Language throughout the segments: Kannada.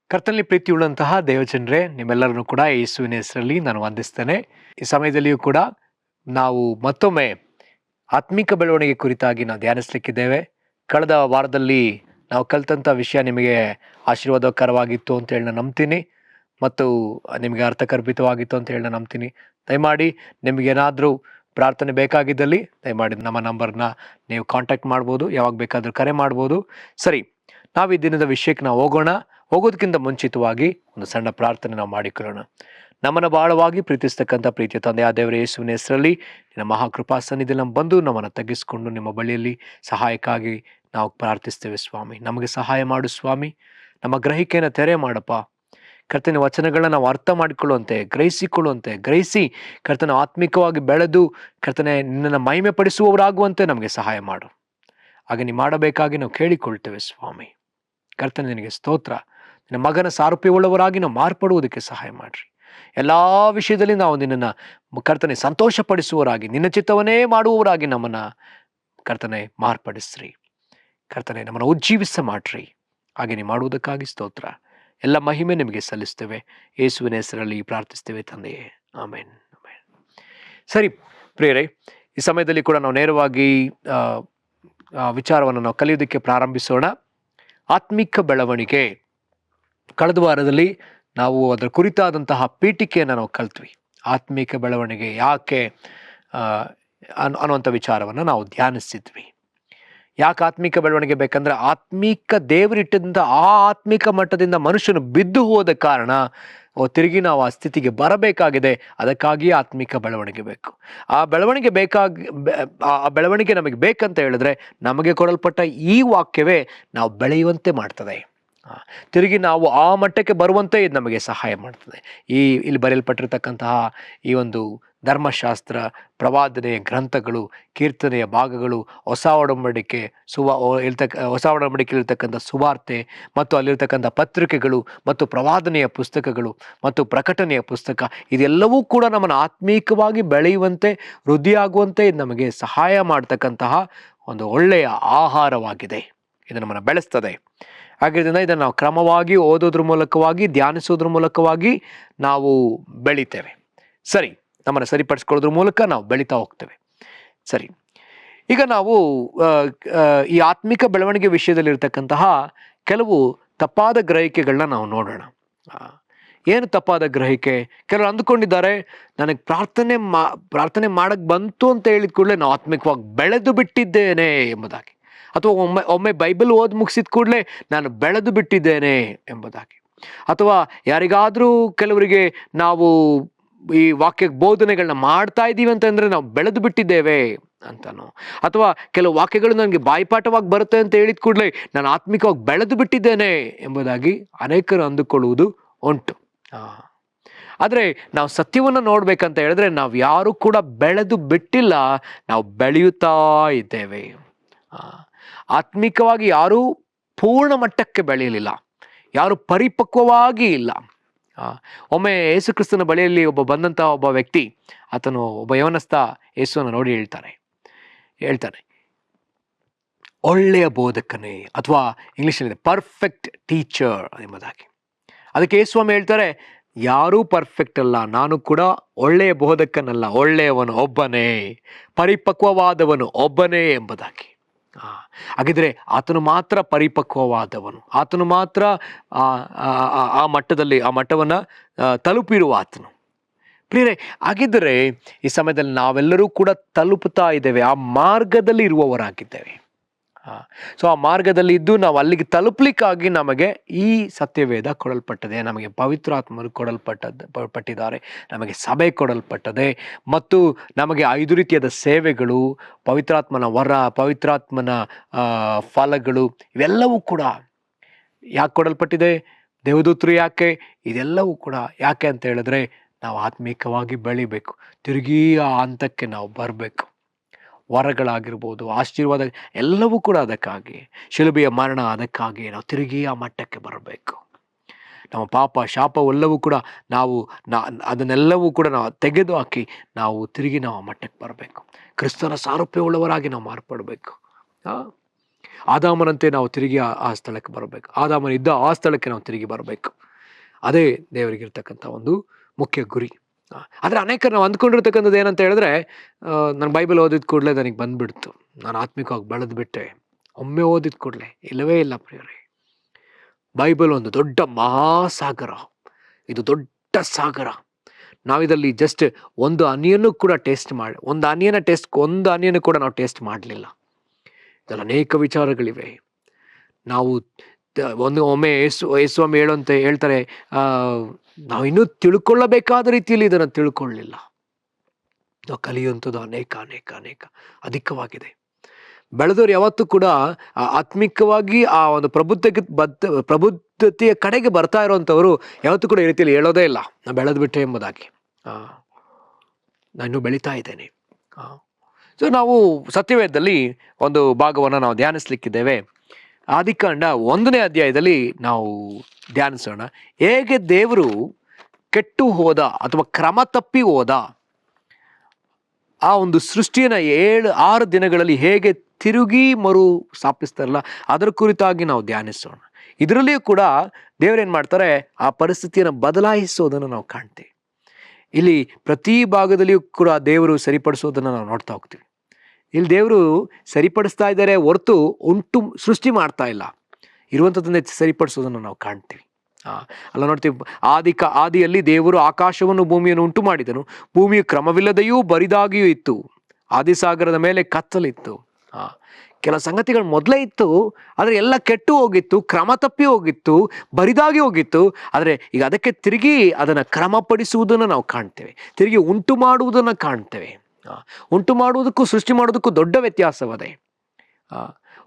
ಕರ್ತನಲ್ಲಿ ಪ್ರೀತಿಯುಳ್ಳಂತಹ ದೇವಜನರೇ, ನಿಮ್ಮೆಲ್ಲರನ್ನು ಕೂಡ ಯೇಸುವಿನ ಹೆಸರಲ್ಲಿ ನಾನು ವಂದಿಸ್ತೇನೆ. ಈ ಸಮಯದಲ್ಲಿಯೂ ಕೂಡ ನಾವು ಮತ್ತೊಮ್ಮೆ ಆತ್ಮಿಕ ಬೆಳವಣಿಗೆ ಕುರಿತಾಗಿ ನಾವು ಧ್ಯಾನಿಸ್ಲಿಕ್ಕಿದ್ದೇವೆ. ಕಳೆದ ವಾರದಲ್ಲಿ ನಾವು ಕಲಿತಂಥ ವಿಷಯ ನಿಮಗೆ ಆಶೀರ್ವಾದಕರವಾಗಿತ್ತು ಅಂತ ಹೇಳಿ ನಾನು ನಂಬ್ತೀನಿ, ಮತ್ತು ನಿಮಗೆ ಅರ್ಥಗರ್ಭಿತವಾಗಿತ್ತು ಅಂತ ಹೇಳಿ ನಾನು ನಂಬ್ತೀನಿ. ದಯಮಾಡಿ ನಿಮಗೇನಾದರೂ ಪ್ರಾರ್ಥನೆ ಬೇಕಾಗಿದ್ದಲ್ಲಿ ದಯಮಾಡಿ ನಮ್ಮ ನಂಬರ್ನ ನೀವು ಕಾಂಟ್ಯಾಕ್ಟ್ ಮಾಡ್ಬೋದು, ಯಾವಾಗ ಬೇಕಾದರೂ ಕರೆ ಮಾಡ್ಬೋದು. ಸರಿ, ನಾವು ಈ ದಿನದ ವಿಷಯಕ್ಕೆ ನಾವು ಹೋಗೋದಕ್ಕಿಂತ ಮುಂಚಿತವಾಗಿ ಒಂದು ಸಣ್ಣ ಪ್ರಾರ್ಥನೆ ನಾವು ಮಾಡಿಕೊಳ್ಳೋಣ. ನಮ್ಮನ್ನು ಬಹಳವಾಗಿ ಪ್ರೀತಿಸ್ತಕ್ಕಂಥ ಪ್ರೀತಿಯ ತಂದೆಯಾದ ದೇವರ ಯೇಸುವಿನ ಹೆಸರಲ್ಲಿ ನಿನ್ನ ಮಹಾಕೃಪಾ ಸನ್ನಿಧಿಯಲ್ಲಿ ನಮ್ಮ ಬಂದು ನಮ್ಮನ್ನು ತಗ್ಗಿಸಿಕೊಂಡು ನಿಮ್ಮ ಬಳಿಯಲ್ಲಿ ಸಹಾಯಕ್ಕಾಗಿ ನಾವು ಪ್ರಾರ್ಥಿಸ್ತೇವೆ. ಸ್ವಾಮಿ, ನಮಗೆ ಸಹಾಯ ಮಾಡು ಸ್ವಾಮಿ. ನಮ್ಮ ಗ್ರಹಿಕೆಯನ್ನು ತೆರೆ ಮಾಡಪ್ಪ. ಕರ್ತನ ವಚನಗಳನ್ನ ನಾವು ಅರ್ಥ ಮಾಡಿಕೊಳ್ಳುವಂತೆ, ಗ್ರಹಿಸಿ ಕರ್ತನ ಆತ್ಮಿಕವಾಗಿ ಬೆಳೆದು ಕರ್ತನೆ ನಿನ್ನನ್ನು ಮಹಿಮೆ ಪಡಿಸುವವರಾಗುವಂತೆ ನಮಗೆ ಸಹಾಯ ಮಾಡು. ಹಾಗೆ ನೀವು ಮಾಡಬೇಕಾಗಿ ನಾವು ಕೇಳಿಕೊಳ್ತೇವೆ ಸ್ವಾಮಿ. ಕರ್ತನೆ, ನಿನಗೆ ಸ್ತೋತ್ರ. ನಿನ್ನ ಮಗನ ಸಾರೂಪ್ಯವುಳ್ಳವರಾಗಿ ನಾವು ಮಾರ್ಪಡುವುದಕ್ಕೆ ಸಹಾಯ ಮಾಡ್ರಿ. ಎಲ್ಲ ವಿಷಯದಲ್ಲಿ ನಾವು ನಿನ್ನನ್ನು ಕರ್ತನೆ ಸಂತೋಷಪಡಿಸುವವರಾಗಿ, ನಿನ್ನ ಚಿತ್ತವನ್ನೇ ಮಾಡುವವರಾಗಿ ನಮ್ಮನ್ನು ಕರ್ತನೆ ಮಾರ್ಪಡಿಸ್ರಿ. ಕರ್ತನೆ, ನಮ್ಮನ್ನು ಉಜ್ಜೀವಿಸ ಮಾಡ್ರಿ. ಹಾಗೆ ನೀವು ಮಾಡುವುದಕ್ಕಾಗಿ ಸ್ತೋತ್ರ. ಎಲ್ಲ ಮಹಿಮೆ ನಿಮಗೆ ಸಲ್ಲಿಸ್ತೇವೆ. ಯೇಸುವಿನ ಹೆಸರಲ್ಲಿ ಪ್ರಾರ್ಥಿಸ್ತೇವೆ ತಂದೆಯೇ, ಆಮೇನ್. ಆಮೇನ್. ಸರಿ ಪ್ರಿಯರೇ, ಈ ಸಮಯದಲ್ಲಿ ಕೂಡ ನಾವು ನೇರವಾಗಿ ವಿಚಾರವನ್ನು ನಾವು ಕಲಿಯೋದಕ್ಕೆ ಪ್ರಾರಂಭಿಸೋಣ. ಆತ್ಮಿಕ ಬೆಳವಣಿಗೆ. ಕಳೆದ ವಾರದಲ್ಲಿ ನಾವು ಅದರ ಕುರಿತಾದಂತಹ ಪೀಠಿಕೆಯನ್ನು ನಾವು ಕಲ್ತ್ವಿ. ಆತ್ಮಿಕ ಬೆಳವಣಿಗೆ ಯಾಕೆ ಅನ್ನುವಂಥ ವಿಚಾರವನ್ನು ನಾವು ಧ್ಯಾನಿಸಿದ್ವಿ. ಯಾಕೆ ಆತ್ಮಿಕ ಬೆಳವಣಿಗೆ ಬೇಕಂದ್ರೆ, ಆತ್ಮಿಕ ದೇವರಿಟ್ಟಿದ್ದಂಥ ಆ ಆತ್ಮಿಕ ಮಟ್ಟದಿಂದ ಮನುಷ್ಯನು ಬಿದ್ದು ಹೋದ ಕಾರಣ ತಿರುಗಿ ನಾವು ಆ ಸ್ಥಿತಿಗೆ ಬರಬೇಕಾಗಿದೆ. ಅದಕ್ಕಾಗಿ ಆತ್ಮಿಕ ಬೆಳವಣಿಗೆ ಬೇಕು. ಆ ಬೆಳವಣಿಗೆ ನಮಗೆ ಬೇಕಂತ ಹೇಳಿದ್ರೆ ನಮಗೆ ಕೊಡಲ್ಪಟ್ಟ ಈ ವಾಕ್ಯವೇ ನಾವು ಬೆಳೆಯುವಂತೆ ಮಾಡ್ತದೆ. ತಿರುಗಿ ನಾವು ಆ ಮಟ್ಟಕ್ಕೆ ಬರುವಂತೆ ಇದು ನಮಗೆ ಸಹಾಯ ಮಾಡ್ತದೆ. ಇಲ್ಲಿ ಬರೆಯಲ್ಪಟ್ಟಿರ್ತಕ್ಕಂತಹ ಈ ಒಂದು ಧರ್ಮಶಾಸ್ತ್ರ, ಪ್ರವಾದನೆಯ ಗ್ರಂಥಗಳು, ಕೀರ್ತನೆಯ ಭಾಗಗಳು, ಹೊಸ ಒಡಂಬಡಿಕೆಯಲ್ಲಿರ್ತಕ್ಕಂಥ ಸುವಾರ್ತೆ, ಮತ್ತು ಅಲ್ಲಿರ್ತಕ್ಕಂಥ ಪತ್ರಿಕೆಗಳು, ಮತ್ತು ಪ್ರವಾದನೆಯ ಪುಸ್ತಕಗಳು, ಮತ್ತು ಪ್ರಕಟಣೆಯ ಪುಸ್ತಕ, ಇದೆಲ್ಲವೂ ಕೂಡ ನಮ್ಮನ್ನು ಆತ್ಮೀಕವಾಗಿ ಬೆಳೆಯುವಂತೆ, ವೃದ್ಧಿಯಾಗುವಂತೆ ಇದು ನಮಗೆ ಸಹಾಯ ಮಾಡ್ತಕ್ಕಂತಹ ಒಂದು ಒಳ್ಳೆಯ ಆಹಾರವಾಗಿದೆ. ಇದು ನಮ್ಮನ್ನು ಬೆಳೆಸ್ತದೆ. ಹಾಗಿದ್ದರಿಂದ ಇದನ್ನು ನಾವು ಕ್ರಮವಾಗಿ ಓದೋದ್ರ ಮೂಲಕವಾಗಿ, ಧ್ಯಾನಿಸೋದ್ರ ಮೂಲಕವಾಗಿ ನಾವು ಬೆಳಿತೇವೆ. ಸರಿ, ನಮ್ಮನ್ನು ಸರಿಪಡಿಸ್ಕೊಳ್ಳೋದ್ರ ಮೂಲಕ ನಾವು ಬೆಳೀತಾ ಹೋಗ್ತೇವೆ. ಸರಿ, ಈಗ ನಾವು ಈ ಆತ್ಮಿಕ ಬೆಳವಣಿಗೆ ವಿಷಯದಲ್ಲಿರ್ತಕ್ಕಂತಹ ಕೆಲವು ತಪ್ಪಾದ ಗ್ರಹಿಕೆಗಳನ್ನ ನಾವು ನೋಡೋಣ. ಏನು ತಪ್ಪಾದ ಗ್ರಹಿಕೆ? ಕೆಲವರು ಅಂದುಕೊಂಡಿದ್ದಾರೆ, ನನಗೆ ಪ್ರಾರ್ಥನೆ ಮಾಡಕ್ಕೆ ಬಂತು ಅಂತ ಹೇಳಿದ ಕೂಡಲೇ ನಾನು ಆತ್ಮಿಕವಾಗಿ ಬೆಳೆದು ಬಿಟ್ಟಿದ್ದೇನೆ ಎಂಬುದಾಗಿ, ಅಥವಾ ಒಮ್ಮೆ ಬೈಬಲ್ ಓದಿ ಮುಗಿಸಿದ ಕೂಡಲೇ ನಾನು ಬೆಳೆದು ಬಿಟ್ಟಿದ್ದೇನೆ ಎಂಬುದಾಗಿ, ಅಥವಾ ಯಾರಿಗಾದರೂ ಕೆಲವರಿಗೆ ನಾವು ಈ ವಾಕ್ಯ ಬೋಧನೆಗಳನ್ನ ಮಾಡ್ತಾ ಇದ್ದೀವಿ ಅಂತಂದ್ರೆ ನಾವು ಬೆಳೆದು ಬಿಟ್ಟಿದ್ದೇವೆ ಅಂತಾನು, ಅಥವಾ ಕೆಲವು ವಾಕ್ಯಗಳು ನನಗೆ ಬಾಯಿಪಾಠವಾಗಿ ಬರುತ್ತೆ ಅಂತ ಹೇಳಿದ ಕೂಡಲೇ ನಾನು ಆತ್ಮಿಕವಾಗಿ ಬೆಳೆದು ಬಿಟ್ಟಿದ್ದೇನೆ ಎಂಬುದಾಗಿ ಅನೇಕರು ಅಂದುಕೊಳ್ಳುವುದು ಉಂಟು. ಆದರೆ ನಾವು ಸತ್ಯವನ್ನು ನೋಡ್ಬೇಕಂತ ಹೇಳಿದ್ರೆ ನಾವು ಯಾರು ಕೂಡ ಬೆಳೆದು ಬಿಟ್ಟಿಲ್ಲ, ನಾವು ಬೆಳೆಯುತ್ತಾ ಇದ್ದೇವೆ. ಆತ್ಮಿಕವಾಗಿ ಯಾರೂ ಪೂರ್ಣ ಮಟ್ಟಕ್ಕೆ ಬೆಳೆಯಲಿಲ್ಲ, ಯಾರು ಪರಿಪಕ್ವವಾಗಿ ಇಲ್ಲ. ಒಮ್ಮೆ ಯೇಸು ಕ್ರಿಸ್ತನ ಬಳಿಯಲ್ಲಿ ಬಂದಂಥ ಒಬ್ಬ ವ್ಯಕ್ತಿ, ಆತನು ಒಬ್ಬ ಯವನಸ್ಥ ಯೇಸುವನ್ನು ನೋಡಿ ಹೇಳ್ತಾನೆ, ಒಳ್ಳೆಯ ಬೋಧಕನೇ, ಅಥವಾ ಇಂಗ್ಲೀಷಲ್ಲಿ ಪರ್ಫೆಕ್ಟ್ ಟೀಚರ್ ಎಂಬುದಾಗಿ. ಅದಕ್ಕೆ ಯೇಸುಸ್ವಾಮಿ ಹೇಳ್ತಾರೆ, ಯಾರೂ ಪರ್ಫೆಕ್ಟ್ ಅಲ್ಲ, ನಾನು ಕೂಡ ಒಳ್ಳೆಯ ಬೋಧಕನಲ್ಲ, ಒಳ್ಳೆಯವನು ಒಬ್ಬನೇ, ಪರಿಪಕ್ವವಾದವನು ಒಬ್ಬನೇ ಎಂಬುದಾಗಿ. ಹಾಗಿದ್ರೆ ಆತನು ಮಾತ್ರ ಪರಿಪಕ್ವವಾದವನು, ಆತನು ಮಾತ್ರ ಆ ಮಟ್ಟವನ್ನು ತಲುಪಿರುವ ಆತನು. ಪ್ರಿಯರೇ, ಹಾಗಿದ್ದರೆ ಈ ಸಮಯದಲ್ಲಿ ನಾವೆಲ್ಲರೂ ಕೂಡ ತಲುಪುತ್ತಾ ಇದ್ದೇವೆ, ಆ ಮಾರ್ಗದಲ್ಲಿ ಇರುವವರಾಗಿದ್ದೇವೆ. ಸೊ ಆ ಮಾರ್ಗದಲ್ಲಿ ಇದ್ದು ನಾವು ಅಲ್ಲಿಗೆ ತಲುಪಲಿಕ್ಕಾಗಿ ನಮಗೆ ಈ ಸತ್ಯವೇದ ಕೊಡಲ್ಪಟ್ಟದೆ, ನಮಗೆ ಪವಿತ್ರಾತ್ಮರು ಪಟ್ಟಿದ್ದಾರೆ, ನಮಗೆ ಸಭೆ ಕೊಡಲ್ಪಟ್ಟದೆ, ಮತ್ತು ನಮಗೆ 5 ರೀತಿಯಾದ ಸೇವೆಗಳು, ಪವಿತ್ರಾತ್ಮನ ವರ, ಪವಿತ್ರಾತ್ಮನ ಫಲಗಳು, ಇವೆಲ್ಲವೂ ಕೂಡ ಯಾಕೆ ಕೊಡಲ್ಪಟ್ಟಿದೆ? ದೇವದೂತರು ಯಾಕೆ? ಇದೆಲ್ಲವೂ ಕೂಡ ಯಾಕೆ ಅಂತ ಹೇಳಿದ್ರೆ ನಾವು ಆತ್ಮೀಕವಾಗಿ ಬೆಳಿಬೇಕು, ತಿರುಗಿ ಆ ಹಂತಕ್ಕೆ ನಾವು ಬರಬೇಕು. ವರಗಳಾಗಿರ್ಬೋದು, ಆಶೀರ್ವಾದ, ಎಲ್ಲವೂ ಕೂಡ ಅದಕ್ಕಾಗಿ, ಶಿಲುಬೆಯ ಮರಣ ಅದಕ್ಕಾಗಿ ನಾವು ತಿರುಗಿ ಆ ಮಟ್ಟಕ್ಕೆ ಬರಬೇಕು. ನಮ್ಮ ಪಾಪ ಶಾಪವೆಲ್ಲವೂ ಕೂಡ ನಾವು ಅದನ್ನೆಲ್ಲವೂ ಕೂಡ ನಾವು ತೆಗೆದು ಹಾಕಿ ನಾವು ತಿರುಗಿ ನಾವು ಮಟ್ಟಕ್ಕೆ ಬರಬೇಕು. ಕ್ರಿಸ್ತನ ಸಾರೂಪ್ಯವುಳ್ಳವರಾಗಿ ನಾವು ಮಾರ್ಪಡಬೇಕು. ಆದಾಮನಂತೆ ನಾವು ತಿರುಗಿ ಆ ಸ್ಥಳಕ್ಕೆ ಬರಬೇಕು. ಆದಾಮನಿದ್ದ ಆ ಸ್ಥಳಕ್ಕೆ ನಾವು ತಿರುಗಿ ಬರಬೇಕು. ಅದೇ ದೇವರಿಗಿರ್ತಕ್ಕಂಥ ಒಂದು ಮುಖ್ಯ ಗುರಿ. ಆದರೆ ಅನೇಕರು ನಾವು ಅಂದ್ಕೊಂಡಿರ್ತಕ್ಕಂಥದ್ದು ಏನಂತ ಹೇಳಿದ್ರೆ, ನಾನು ಬೈಬಲ್ ಓದಿದ ಕೂಡಲೇ ನನಗೆ ಬಂದ್ಬಿಡ್ತು, ನಾನು ಆತ್ಮಿಕವಾಗಿ ಬೆಳೆದ್ಬಿಟ್ಟೆ, ಒಮ್ಮೆ ಓದಿದ ಕೂಡಲೇ. ಇಲ್ಲವೇ ಇಲ್ಲ ಪ್ರಿಯರೇ. ಬೈಬಲ್ ಒಂದು ದೊಡ್ಡ ಮಹಾಸಾಗರ. ಇದು ದೊಡ್ಡ ಸಾಗರ. ನಾವಿದಲ್ಲಿ ಜಸ್ಟ್ ಒಂದು ಅನಿಯನ್ನು ಕೂಡ ಒಂದು ಅನಿಯನ್ನು ಕೂಡ ನಾವು ಟೇಸ್ಟ್ ಮಾಡಲಿಲ್ಲ. ಇದರಲ್ಲಿ ಅನೇಕ ವಿಚಾರಗಳಿವೆ. ನಾವು ಒಮ್ಮೆ ಯೇಸುಸ್ವಾಮಿ ಹೇಳ್ತಾರೆ, ನಾವು ಇನ್ನೂ ತಿಳ್ಕೊಳ್ಳಬೇಕಾದ ರೀತಿಯಲ್ಲಿ ಇದನ್ನು ತಿಳ್ಕೊಳ್ಳಿಲ್ಲ. ನಾವು ಕಲಿಯುವಂಥದ್ದು ಅನೇಕ ಅನೇಕ ಅನೇಕ ಅಧಿಕವಾಗಿದೆ. ಬೆಳೆದವರು ಯಾವತ್ತೂ ಕೂಡ ಆತ್ಮಿಕವಾಗಿ ಆ ಒಂದು ಪ್ರಬುದ್ಧತೆಯ ಕಡೆಗೆ ಬರ್ತಾ ಇರುವಂಥವರು ಯಾವತ್ತೂ ಕೂಡ ಈ ರೀತಿಯಲ್ಲಿ ಹೇಳೋದೇ ಇಲ್ಲ, ನಾನು ಬೆಳೆದ್ಬಿಟ್ಟೆ ಎಂಬುದಾಗಿ. ನಾನು ಇನ್ನೂ ಬೆಳೀತಾ ಇದ್ದೇನೆ. ಸೊ ನಾವು ಸತ್ಯವೇದದಲ್ಲಿ ಒಂದು ಭಾಗವನ್ನು ನಾವು ಧ್ಯಾನಿಸ್ಲಿಕ್ಕಿದ್ದೇವೆ. ಆದಿಕಾಂಡ 1ನೇ ಅಧ್ಯಾಯದಲ್ಲಿ ನಾವು ಧ್ಯಾನಿಸೋಣ. ಹೇಗೆ ದೇವರು ಕೆಟ್ಟು ಹೋದ ಅಥವಾ ಕ್ರಮ ತಪ್ಪಿ ಹೋದ ಆ ಒಂದು ಸೃಷ್ಟಿಯನ್ನು 6 ದಿನಗಳಲ್ಲಿ ಹೇಗೆ ತಿರುಗಿ ಮರು ಸ್ಥಾಪಿಸ್ತಾರಲ್ಲ, ಅದರ ಕುರಿತಾಗಿ ನಾವು ಧ್ಯಾನಿಸೋಣ. ಇದರಲ್ಲಿಯೂ ಕೂಡ ದೇವರೇನು ಮಾಡ್ತಾರೆ, ಆ ಪರಿಸ್ಥಿತಿಯನ್ನು ಬದಲಾಯಿಸೋದನ್ನು ನಾವು ಕಾಣ್ತೇವೆ. ಇಲ್ಲಿ ಪ್ರತಿ ಭಾಗದಲ್ಲಿಯೂ ಕೂಡ ದೇವರು ಸರಿಪಡಿಸೋದನ್ನು ನಾವು ನೋಡ್ತಾ ಹೋಗ್ತೀವಿ. ಇಲ್ಲಿ ದೇವರು ಸರಿಪಡಿಸ್ತಾ ಇದ್ದಾರೆ ಹೊರತು ಸೃಷ್ಟಿ ಮಾಡ್ತಾ ಇಲ್ಲ. ಇರುವಂಥದ್ದನ್ನೇ ಸರಿಪಡಿಸೋದನ್ನು ನಾವು ಕಾಣ್ತೀವಿ. ಅಲ್ಲ ನೋಡ್ತೀವಿ, ಆದಿಯಲ್ಲಿ ದೇವರು ಆಕಾಶವನ್ನು ಭೂಮಿಯನ್ನು ಉಂಟು ಮಾಡಿದನು. ಭೂಮಿಯು ಕ್ರಮವಿಲ್ಲದೆಯೂ ಬರಿದಾಗಿಯೂ ಇತ್ತು. ಆದಿಸಾಗರದ ಮೇಲೆ ಕತ್ತಲಿತ್ತು. ಕೆಲ ಸಂಗತಿಗಳು ಮೊದಲೇ ಇತ್ತು, ಆದರೆ ಎಲ್ಲ ಕೆಟ್ಟು ಹೋಗಿತ್ತು, ಕ್ರಮ ತಪ್ಪಿ ಹೋಗಿತ್ತು, ಬರಿದಾಗಿ ಹೋಗಿತ್ತು. ಆದರೆ ಈಗ ಅದಕ್ಕೆ ತಿರುಗಿ ಅದನ್ನು ಕ್ರಮಪಡಿಸುವುದನ್ನು ನಾವು ಕಾಣ್ತೇವೆ, ತಿರುಗಿ ಉಂಟು ಮಾಡುವುದನ್ನು ಕಾಣ್ತೇವೆ. ಉಂಟು ಮಾಡುವುದಕ್ಕೂ ಸೃಷ್ಟಿ ಮಾಡೋದಕ್ಕೂ ದೊಡ್ಡ ವ್ಯತ್ಯಾಸವದೆ.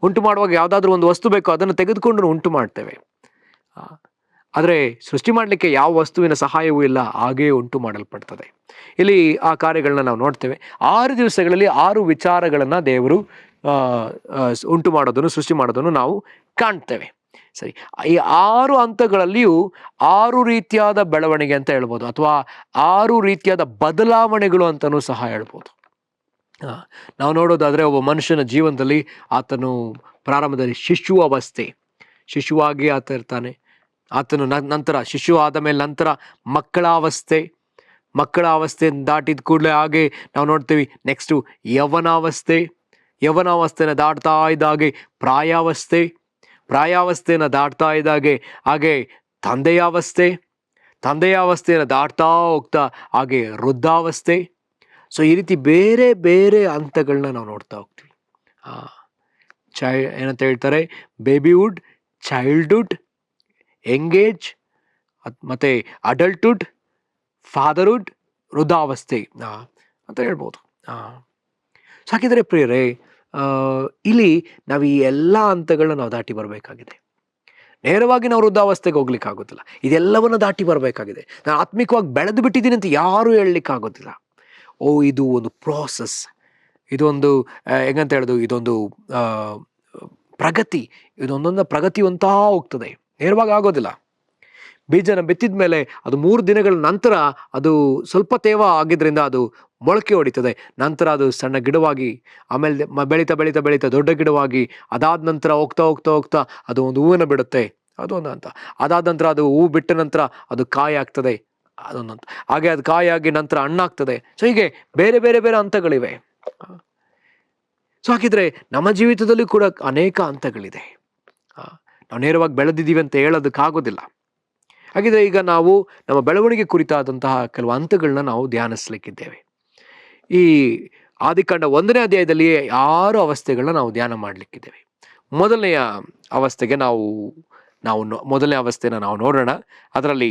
ಉಂಟು ಮಾಡುವಾಗ ಯಾವುದಾದ್ರೂ ಒಂದು ವಸ್ತು ಬೇಕೋ ಅದನ್ನು ತೆಗೆದುಕೊಂಡು ಉಂಟು ಮಾಡ್ತೇವೆ. ಆದರೆ ಸೃಷ್ಟಿ ಮಾಡಲಿಕ್ಕೆ ಯಾವ ವಸ್ತುವಿನ ಸಹಾಯವೂ ಇಲ್ಲ, ಹಾಗೆಯೇ ಉಂಟು ಮಾಡಲ್ಪಡ್ತದೆ. ಇಲ್ಲಿ ಆ ಕಾರ್ಯಗಳನ್ನ ನಾವು ನೋಡ್ತೇವೆ. 6 ದಿವಸಗಳಲ್ಲಿ 6 ವಿಚಾರಗಳನ್ನು ದೇವರು ಉಂಟು ಮಾಡೋದನ್ನು, ಸೃಷ್ಟಿ ಮಾಡೋದನ್ನು ನಾವು ಕಾಣ್ತೇವೆ. ಸರಿ, ಈ 6 ಹಂತಗಳಲ್ಲಿಯೂ 6 ರೀತಿಯಾದ ಬೆಳವಣಿಗೆ ಅಂತ ಹೇಳ್ಬೋದು, ಅಥವಾ 6 ರೀತಿಯಾದ ಬದಲಾವಣೆಗಳು ಅಂತಲೂ ಸಹ ಹೇಳ್ಬೋದು. ನಾವು ನೋಡೋದಾದರೆ ಒಬ್ಬ ಮನುಷ್ಯನ ಜೀವನದಲ್ಲಿ ಆತನು ಪ್ರಾರಂಭದಲ್ಲಿ ಶಿಶುವಾಗಿ ಆತ ಇರ್ತಾನೆ. ಆತನು ನಂತರ ಶಿಶು ಆದ ಮೇಲೆ ನಂತರ ಮಕ್ಕಳ ಅವಸ್ಥೆಯನ್ನು ದಾಟಿದ ಕೂಡಲೇ ಹಾಗೆ ನಾವು ನೋಡ್ತೀವಿ. ನೆಕ್ಸ್ಟು ಯವನಾವಸ್ಥೆನ ದಾಟ್ತಾ ಇದ್ದಾಗೆ ಪ್ರಾಯಾವಸ್ಥೆಯನ್ನು ದಾಟ್ತಾ ಇದ್ದಾಗೆ ಹಾಗೆ ತಂದೆಯಾವಸ್ಥೆಯನ್ನು ದಾಟ್ತಾ ಹೋಗ್ತಾ ಹಾಗೆ ವೃದ್ಧಾವಸ್ಥೆ. ಸೊ ಈ ರೀತಿ ಬೇರೆ ಬೇರೆ ಹಂತಗಳನ್ನ ನಾವು ನೋಡ್ತಾ ಹೋಗ್ತೀವಿ. ಏನಂತ ಹೇಳ್ತಾರೆ, ಬೇಬಿಹುಡ್, ಚೈಲ್ಡ್ಹುಡ್, ಎಂಗೇಜ್, ಮತ್ತು ಅಡಲ್ಟ್ಹುಡ್, ಫಾದರ್ಹುಡ್, ವೃದ್ಧಾವಸ್ಥೆ ಅಂತ ಹೇಳ್ಬೋದು. ಸಾಕಿದರೆ ಪ್ರಿಯರೇ, ಇಲ್ಲಿ ನಾವು ಈ ಎಲ್ಲ ಹಂತಗಳನ್ನ ನಾವು ದಾಟಿ ಬರಬೇಕಾಗಿದೆ. ನೇರವಾಗಿ ನಾವು ವೃದ್ಧಾವಸ್ಥೆಗೆ ಹೋಗ್ಲಿಕ್ಕೆ ಆಗೋದಿಲ್ಲ. ಇದೆಲ್ಲವನ್ನು ದಾಟಿ ಬರಬೇಕಾಗಿದೆ. ನಾನು ಆತ್ಮಿಕವಾಗಿ ಬೆಳೆದು ಬಿಟ್ಟಿದ್ದೀನಿ ಅಂತ ಯಾರೂ ಹೇಳಲಿಕ್ಕೆ ಆಗೋದಿಲ್ಲ. ಇದು ಒಂದು ಪ್ರೋಸೆಸ್, ಇದೊಂದು ಹೆಂಗಂತ ಹೇಳೋದು, ಇದೊಂದು ಪ್ರಗತಿ, ಇದೊಂದೊಂದು ಪ್ರಗತಿವಂತ ಹೋಗ್ತದೆ, ನೇರವಾಗಿ ಆಗೋದಿಲ್ಲ. ಬೀಜನ ಬಿತ್ತಿದ ಮೇಲೆ ಅದು 3 ದಿನಗಳ ನಂತರ ಅದು ಸ್ವಲ್ಪ ತೇವ ಆಗಿದ್ರಿಂದ ಅದು ಮೊಳಕೆ ಹೊಡಿತದೆ. ನಂತರ ಅದು ಸಣ್ಣ ಗಿಡವಾಗಿ, ಆಮೇಲೆ ಬೆಳೀತಾ ದೊಡ್ಡ ಗಿಡವಾಗಿ, ಅದಾದ ನಂತರ ಹೋಗ್ತಾ ಅದು ಒಂದು ಹೂವನ್ನು ಬಿಡುತ್ತೆ, ಅದೊಂದು ಹಂತ. ಅದಾದ ನಂತರ ಅದು ಹೂ ಬಿಟ್ಟ ನಂತರ ಅದು ಕಾಯಿ ಆಗ್ತದೆ, ಅದೊಂದು ಹಂತ. ಹಾಗೆ ಅದು ಕಾಯಾಗಿ ನಂತರ ಹಣ್ಣಾಗ್ತದೆ. ಸೊ ಹೀಗೆ ಬೇರೆ ಬೇರೆ ಬೇರೆ ಹಂತಗಳಿವೆ. ಸೊ ಹಾಗಿದ್ರೆ ನಮ್ಮ ಜೀವಿತದಲ್ಲಿ ಕೂಡ ಅನೇಕ ಹಂತಗಳಿದೆ. ನಾವು ನೇರವಾಗಿ ಬೆಳೆದಿದ್ದೀವಿ ಅಂತ ಹೇಳೋದಕ್ಕಾಗೋದಿಲ್ಲ. ಹಾಗಿದ್ರೆ ಈಗ ನಾವು ನಮ್ಮ ಬೆಳವಣಿಗೆ ಕುರಿತಾದಂತಹ ಕೆಲವು ಹಂತಗಳನ್ನ ನಾವು ಧ್ಯಾನಿಸ್ಲಿಕ್ಕಿದ್ದೇವೆ. ಈ ಆದಿಕಾಂಡ 1ನೇ ಅಧ್ಯಾಯದಲ್ಲಿ 6 ಅವಸ್ಥೆಗಳನ್ನ ನಾವು ಧ್ಯಾನ ಮಾಡಲಿಕ್ಕಿದ್ದೇವೆ. ಮೊದಲನೆಯ ಅವಸ್ಥೆನ ನಾವು ನೋಡೋಣ. ಅದರಲ್ಲಿ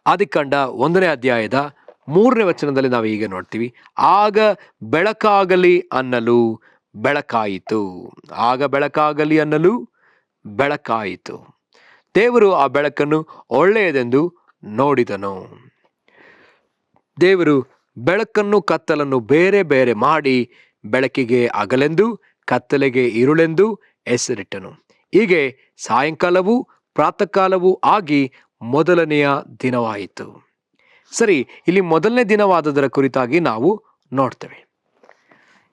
ಆದಿಕಾಂಡ 1ನೇ ಅಧ್ಯಾಯದ 3ನೇ ವಚನದಲ್ಲಿ ನಾವು ಹೀಗೆ ನೋಡ್ತೀವಿ, ಆಗ ಬೆಳಕಾಗಲಿ ಅನ್ನಲು ಬೆಳಕಾಯಿತು. ದೇವರು ಆ ಬೆಳಕನ್ನು ಒಳ್ಳೆಯದೆಂದು ನೋಡಿದನು. ದೇವರು ಬೆಳಕನ್ನು ಕತ್ತಲನ್ನು ಬೇರೆ ಬೇರೆ ಮಾಡಿ ಬೆಳಕಿಗೆ ಹಗಲೆಂದು ಕತ್ತಲೆಗೆ ಇರುಳೆಂದು ಹೆಸರಿಟ್ಟನು. ಹೀಗೆ ಸಾಯಂಕಾಲವೂ ಪ್ರಾತಃ ಕಾಲವೂ ಆಗಿ ಮೊದಲನೆಯ ದಿನವಾಯಿತು. ಸರಿ, ಇಲ್ಲಿ ಮೊದಲನೇ ದಿನವಾದದರ ಕುರಿತಾಗಿ ನಾವು ನೋಡ್ತೇವೆ.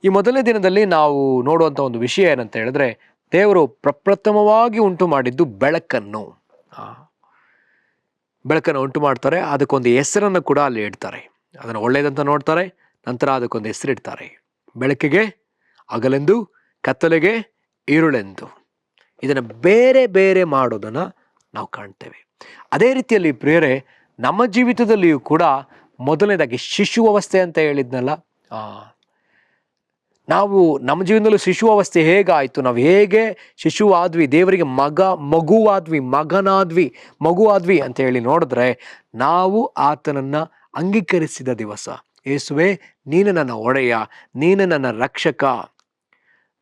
ಈ ಮೊದಲನೇ ದಿನದಲ್ಲಿ ನಾವು ನೋಡುವಂಥ ಒಂದು ವಿಷಯ ಏನಂತ ಹೇಳಿದ್ರೆ, ದೇವರು ಪ್ರಪ್ರಥಮವಾಗಿ ಉಂಟು ಮಾಡಿದ್ದು ಬೆಳಕನ್ನು. ಬೆಳಕನ್ನು ಉಂಟು ಮಾಡ್ತಾರೆ, ಅದಕ್ಕೊಂದು ಹೆಸರನ್ನು ಕೂಡ ಅಲ್ಲಿ ಇಡ್ತಾರೆ. ಅದನ್ನು ಒಳ್ಳೆಯದಂತ ನೋಡ್ತಾರೆ, ನಂತರ ಅದಕ್ಕೊಂದು ಹೆಸರಿಡ್ತಾರೆ. ಬೆಳಕಿಗೆ ಹಗಲೆಂದು, ಕತ್ತಲೆಗೆ ഇരുಳೆಂದು. ಇದನ್ನು ಬೇರೆ ಬೇರೆ ಮಾಡೋದನ್ನು ನಾವು ಕಾಣ್ತೇವೆ. ಅದೇ ರೀತಿಯಲ್ಲಿ ಪ್ರಿಯರೇ, ನಮ್ಮ ಜೀವಿತದಲ್ಲಿಯೂ ಕೂಡ ಮೊದಲನೇದಾಗಿ ಶಿಶು ಅವಸ್ಥೆ ಅಂತ ಹೇಳಿದ್ನಲ್ಲ, ನಾವು ನಮ್ಮ ಜೀವನದಲ್ಲೂ ಶಿಶು ಅವಸ್ಥೆ ಹೇಗಾಯಿತು, ನಾವು ಹೇಗೆ ಶಿಶು ಆದ್ವಿ, ದೇವರಿಗೆ ಮಗುವಾದ್ವಿ ಅಂತ ಹೇಳಿ ನೋಡಿದ್ರೆ, ನಾವು ಆತನನ್ನು ಅಂಗೀಕರಿಸಿದ ದಿವಸ. ಯೇಸುವೆ, ನೀನು ನನ್ನ ಒಡೆಯ, ನೀನು ನನ್ನ ರಕ್ಷಕ,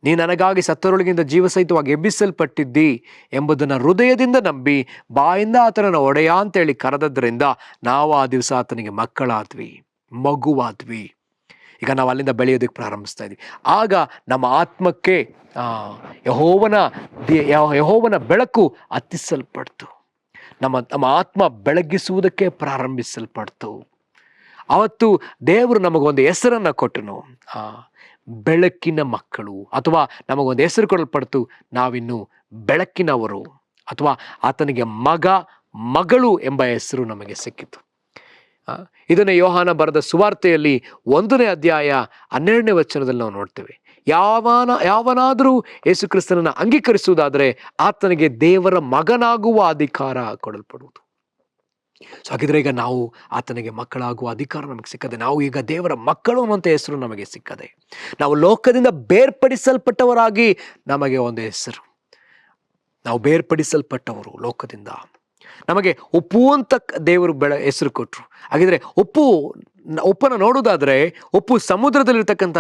ನೀ ನನಗಾಗಿ ಸತ್ತರೊಳಗಿಂದ ಜೀವಸಹಿತವಾಗಿ ಎಬ್ಬಿಸಲ್ಪಟ್ಟಿದ್ದಿ ಎಂಬುದನ್ನು ಹೃದಯದಿಂದ ನಂಬಿ ಬಾಯಿಂದ ಆತನನ್ನು ಒಡೆಯ ಅಂತೇಳಿ ಕರೆದದ್ರಿಂದ ನಾವು ಆ ದಿವಸ ಆತನಿಗೆ ಮಗುವಾದ್ವಿ. ಈಗ ನಾವು ಅಲ್ಲಿಂದ ಬೆಳೆಯೋದಕ್ಕೆ ಪ್ರಾರಂಭಿಸ್ತಾ ಇದ್ವಿ. ಆಗ ನಮ್ಮ ಆತ್ಮಕ್ಕೆ ಯೆಹೋವನ ಬೆಳಕು ಹತ್ತಿಸಲ್ಪಡ್ತು. ನಮ್ಮ ಆತ್ಮ ಬೆಳಗಿಸುವುದಕ್ಕೆ ಪ್ರಾರಂಭಿಸಲ್ಪಡ್ತು. ಅವತ್ತು ದೇವರು ನಮಗೊಂದು ಹೆಸರನ್ನು ಕೊಟ್ಟನು, ಬೆಳಕಿನ ಮಕ್ಕಳು, ಅಥವಾ ನಮಗೊಂದು ಹೆಸರು ಕೊಡಲ್ಪಡ್ತು, ನಾವಿನ್ನು ಬೆಳಕಿನವರು, ಅಥವಾ ಆತನಿಗೆ ಮಗಳು ಎಂಬ ಹೆಸರು ನಮಗೆ ಸಿಕ್ಕಿತು. ಇದನ್ನು ಯೋಹಾನ ಬರೆದ ಸುವಾರ್ತೆಯಲ್ಲಿ 1ನೇ ಅಧ್ಯಾಯ 12ನೇ ವಚನದಲ್ಲಿ ನಾವು ನೋಡ್ತೇವೆ. ಯಾವನಾದರೂ ಯೇಸು ಕ್ರಿಸ್ತನನ್ನು ಅಂಗೀಕರಿಸುವುದಾದರೆ ಆತನಿಗೆ ದೇವರ ಮಗನಾಗುವ ಅಧಿಕಾರ ಕೊಡಲ್ಪಡುವುದು. ಸೊ ಹಾಗಿದ್ರೆ ಈಗ ನಾವು ಆತನಿಗೆ ಮಕ್ಕಳಾಗುವ ಅಧಿಕಾರ ನಮಗೆ ಸಿಕ್ಕದೆ. ನಾವು ಈಗ ದೇವರ ಮಕ್ಕಳು ಅನ್ನುವಂಥ ಹೆಸರು ನಮಗೆ ಸಿಕ್ಕದೆ. ನಾವು ಲೋಕದಿಂದ ಬೇರ್ಪಡಿಸಲ್ಪಟ್ಟವರಾಗಿ ನಮಗೆ ಒಂದು ಹೆಸರು. ನಾವು ಬೇರ್ಪಡಿಸಲ್ಪಟ್ಟವರು ಲೋಕದಿಂದ. ನಮಗೆ ಉಪ್ಪು ಅಂತ ದೇವರು ಹೆಸರು ಕೊಟ್ಟರು. ಹಾಗಿದ್ರೆ ಉಪ್ಪನ್ನು ನೋಡುವುದಾದ್ರೆ, ಉಪ್ಪು ಸಮುದ್ರದಲ್ಲಿರ್ತಕ್ಕಂಥ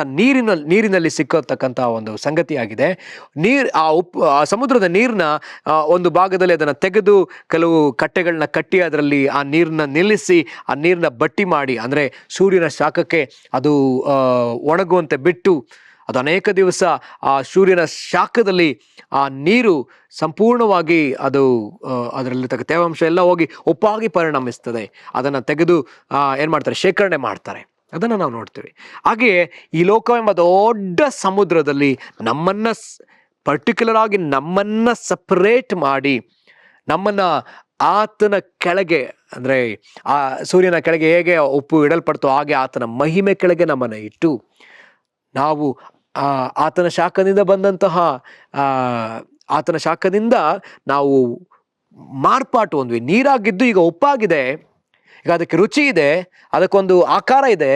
ನೀರಿನಲ್ಲಿ ಸಿಕ್ಕತಕ್ಕಂಥ ಒಂದು ಸಂಗತಿಯಾಗಿದೆ. ಆ ಸಮುದ್ರದ ನೀರಿನ ಒಂದು ಭಾಗದಲ್ಲಿ ಅದನ್ನು ತೆಗೆದು ಕೆಲವು ಕಟ್ಟೆಗಳನ್ನ ಕಟ್ಟಿ ಅದರಲ್ಲಿ ಆ ನೀರನ್ನ ನಿಲ್ಲಿಸಿ ಆ ನೀರನ್ನ ಬಟ್ಟಿ ಮಾಡಿ, ಅಂದರೆ ಸೂರ್ಯನ ಶಾಖಕ್ಕೆ ಅದು ಒಣಗುವಂತೆ ಬಿಟ್ಟು, ಅದು ಅನೇಕ ದಿವಸ ಆ ಸೂರ್ಯನ ಶಾಖದಲ್ಲಿ ಆ ನೀರು ಸಂಪೂರ್ಣವಾಗಿ ಅದರಲ್ಲಿರ್ತಕ್ಕ ತೇವಾಂಶ ಎಲ್ಲ ಹೋಗಿ ಉಪ್ಪಾಗಿ ಪರಿಣಮಿಸ್ತದೆ. ಅದನ್ನು ತೆಗೆದು ಏನು ಮಾಡ್ತಾರೆ, ಶೇಖರಣೆ ಮಾಡ್ತಾರೆ. ಅದನ್ನು ನಾವು ನೋಡ್ತೇವೆ. ಹಾಗೆಯೇ ಈ ಲೋಕವೆಂಬ ದೊಡ್ಡ ಸಮುದ್ರದಲ್ಲಿ ಪರ್ಟಿಕ್ಯುಲರ್ ಆಗಿ ನಮ್ಮನ್ನು ಸಪರೇಟ್ ಮಾಡಿ, ನಮ್ಮನ್ನು ಆತನ ಕೆಳಗೆ, ಅಂದರೆ ಆ ಸೂರ್ಯನ ಕೆಳಗೆ ಹೇಗೆ ಉಪ್ಪು ಇಡಲ್ಪಡ್ತೋ ಹಾಗೆ ಆತನ ಮಹಿಮೆ ಕೆಳಗೆ ನಮ್ಮನ್ನು ಇಟ್ಟು, ನಾವು ಆತನ ಶಾಖದಿಂದ ಬಂದಂತಹ ಆತನ ಶಾಖದಿಂದ ನಾವು ಮಾರ್ಪಾಟು ಹೊಂದ್ವಿ. ನೀರಾಗಿದ್ದು ಈಗ ಉಪ್ಪಾಗಿದೆ. ಈಗ ಅದಕ್ಕೆ ರುಚಿ ಇದೆ, ಅದಕ್ಕೊಂದು ಆಕಾರ ಇದೆ,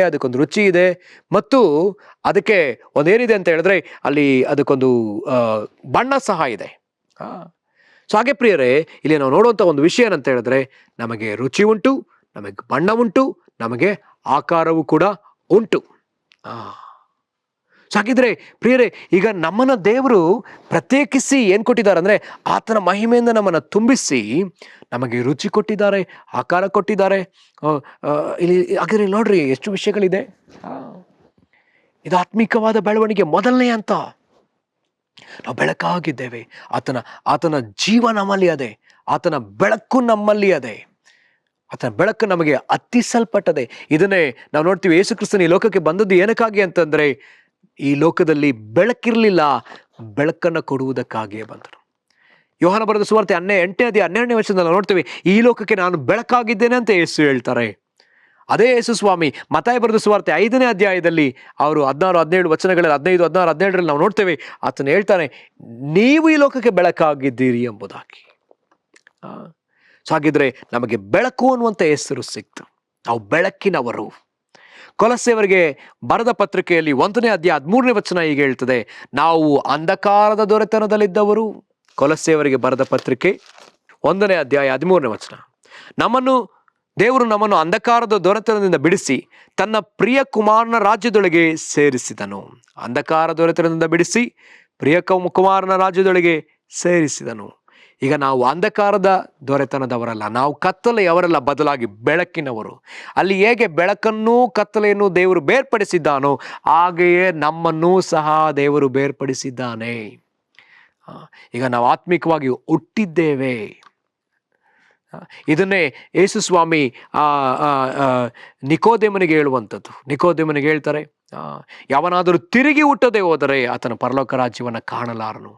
ಅದಕ್ಕೊಂದು ರುಚಿ ಇದೆ, ಮತ್ತು ಅದಕ್ಕೆ ಒಂದೇನಿದೆ ಅಂತ ಹೇಳಿದ್ರೆ ಅಲ್ಲಿ ಅದಕ್ಕೊಂದು ಬಣ್ಣ ಸಹ ಇದೆ. ಸೊ ಹಾಗೆ ಪ್ರಿಯರೇ, ಇಲ್ಲಿ ನಾವು ನೋಡುವಂಥ ಒಂದು ವಿಷಯ ಏನಂತ ಹೇಳಿದ್ರೆ, ನಮಗೆ ರುಚಿ ಉಂಟು, ನಮಗೆ ಬಣ್ಣ ಉಂಟು, ನಮಗೆ ಆಕಾರವೂ ಕೂಡ ಉಂಟು. ಸೊ ಹಾಗಿದ್ರೆ ಪ್ರಿಯರೇ, ಈಗ ನಮ್ಮನ್ನ ದೇವರು ಪ್ರತ್ಯೇಕಿಸಿ ಏನು ಕೊಟ್ಟಿದ್ದಾರೆ ಅಂದರೆ, ಆತನ ಮಹಿಮೆಯಿಂದ ನಮ್ಮನ್ನು ತುಂಬಿಸಿ ನಮಗೆ ರುಚಿ ಕೊಟ್ಟಿದ್ದಾರೆ, ಆಕಾರ ಕೊಟ್ಟಿದ್ದಾರೆ. ಇಲ್ಲಿ ಹಾಗಿದ್ರೆ ನೋಡ್ರಿ, ಎಷ್ಟು ವಿಷಯಗಳಿದೆ. ಇದು ಆತ್ಮಿಕವಾದ ಬೆಳವಣಿಗೆ ಮೊದಲನೇ ಅಂತ. ನಾವು ಬೆಳಕಾಗಿದ್ದೇವೆ. ಆತನ ಜೀವ ನಮ್ಮಲ್ಲಿ ಅದೇ, ಆತನ ಬೆಳಕು ನಮ್ಮಲ್ಲಿ ಅದೇ, ಆತನ ಬೆಳಕು ನಮಗೆ ಹತ್ತಿಸಲ್ಪಟ್ಟದೆ. ಇದನ್ನೇ ನಾವು ನೋಡ್ತೀವಿ. ಯೇಸು ಕ್ರಿಸ್ತನ ಈ ಲೋಕಕ್ಕೆ ಬಂದದ್ದು ಏನಕ್ಕಾಗಿ ಅಂತಂದ್ರೆ, ಈ ಲೋಕದಲ್ಲಿ ಬೆಳಕಿರಲಿಲ್ಲ, ಬೆಳಕನ್ನು ಕೊಡುವುದಕ್ಕಾಗಿಯೇ ಬಂದರು. ಯೋಹಾನ ಬರೆದ ಸುವಾರ್ತೆ 8ನೇ ವಚನದಲ್ಲಿ ನಾವು ನೋಡ್ತೀವಿ, ಈ ಲೋಕಕ್ಕೆ ನಾನು ಬೆಳಕಾಗಿದ್ದೇನೆ ಅಂತ ಯೇಸು ಹೇಳ್ತಾರೆ. ಅದೇ ಯೇಸು ಸ್ವಾಮಿ ಮತ್ತಾಯ ಬರೆದ ಸುವಾರ್ತೆ 5ನೇ ಅಧ್ಯಾಯದಲ್ಲಿ ಅವರು 16-17 ವಚನಗಳಲ್ಲಿ 15-16-17ರಲ್ಲಿ ನಾವು ನೋಡ್ತೇವೆ, ಆತನು ಹೇಳ್ತಾನೆ, ನೀವು ಈ ಲೋಕಕ್ಕೆ ಬೆಳಕಾಗಿದ್ದೀರಿ ಎಂಬುದಾಗಿ. ಸೊ ಹಾಗಿದ್ರೆ ನಮಗೆ ಬೆಳಕು ಅನ್ನುವಂಥ ಹೆಸರು ಸಿಕ್ತು. ನಾವು ಬೆಳಕಿನವರು. ಕೊಲಸ್ಸೆಯವರಿಗೆ ಬರೆದ ಪತ್ರಿಕೆಯಲ್ಲಿ 1ನೇ ಅಧ್ಯಾಯ 13ನೇ ವಚನ ಹೀಗೆ ಹೇಳ್ತದೆ, ನಾವು ಅಂಧಕಾರದ ದೊರೆತನದಲ್ಲಿದ್ದವರು. ಕೊಲಸ್ಸೆಯವರಿಗೆ ಬರೆದ ಪತ್ರಿಕೆ 1ನೇ ಅಧ್ಯಾಯ 13ನೇ ವಚನ. ದೇವರು ನಮ್ಮನ್ನು ಅಂಧಕಾರದ ದೊರೆತನದಿಂದ ಬಿಡಿಸಿ ತನ್ನ ಪ್ರಿಯ ಕುಮಾರನ ರಾಜ್ಯದೊಳಗೆ ಸೇರಿಸಿದನು. ಅಂಧಕಾರ ದೊರೆತನದಿಂದ ಬಿಡಿಸಿ ಪ್ರಿಯ ಕುಮಾರನ ರಾಜ್ಯದೊಳಗೆ ಸೇರಿಸಿದನು. ಈಗ ನಾವು ಅಂಧಕಾರದ ದೊರೆತನದವರಲ್ಲ, ನಾವು ಕತ್ತಲೆಯವರಲ್ಲ, ಬದಲಾಗಿ ಬೆಳಕಿನವರು. ಅಲ್ಲಿ ಹೇಗೆ ಬೆಳಕನ್ನೂ ಕತ್ತಲೆಯನ್ನು ದೇವರು ಬೇರ್ಪಡಿಸಿದ್ದಾನೋ ಹಾಗೆಯೇ ನಮ್ಮನ್ನೂ ಸಹ ದೇವರು ಬೇರ್ಪಡಿಸಿದ್ದಾನೆ. ಈಗ ನಾವು ಆತ್ಮಿಕವಾಗಿ ಹುಟ್ಟಿದ್ದೇವೆ. ಇದನ್ನೇ ಯೇಸು ಸ್ವಾಮಿ ನಿಕೋದೇಮನಿಗೆ ಹೇಳುವಂಥದ್ದು. ನಿಕೋದೇಮನಿಗೆ ಹೇಳ್ತಾರೆ, ಯಾವನಾದರೂ ತಿರುಗಿ ಹುಟ್ಟದೆ ಹೋದರೆ ಆತನ ಪರಲೋಕ ರಾಜ್ಯವನ್ನು ಕಾಣಲಾರನು.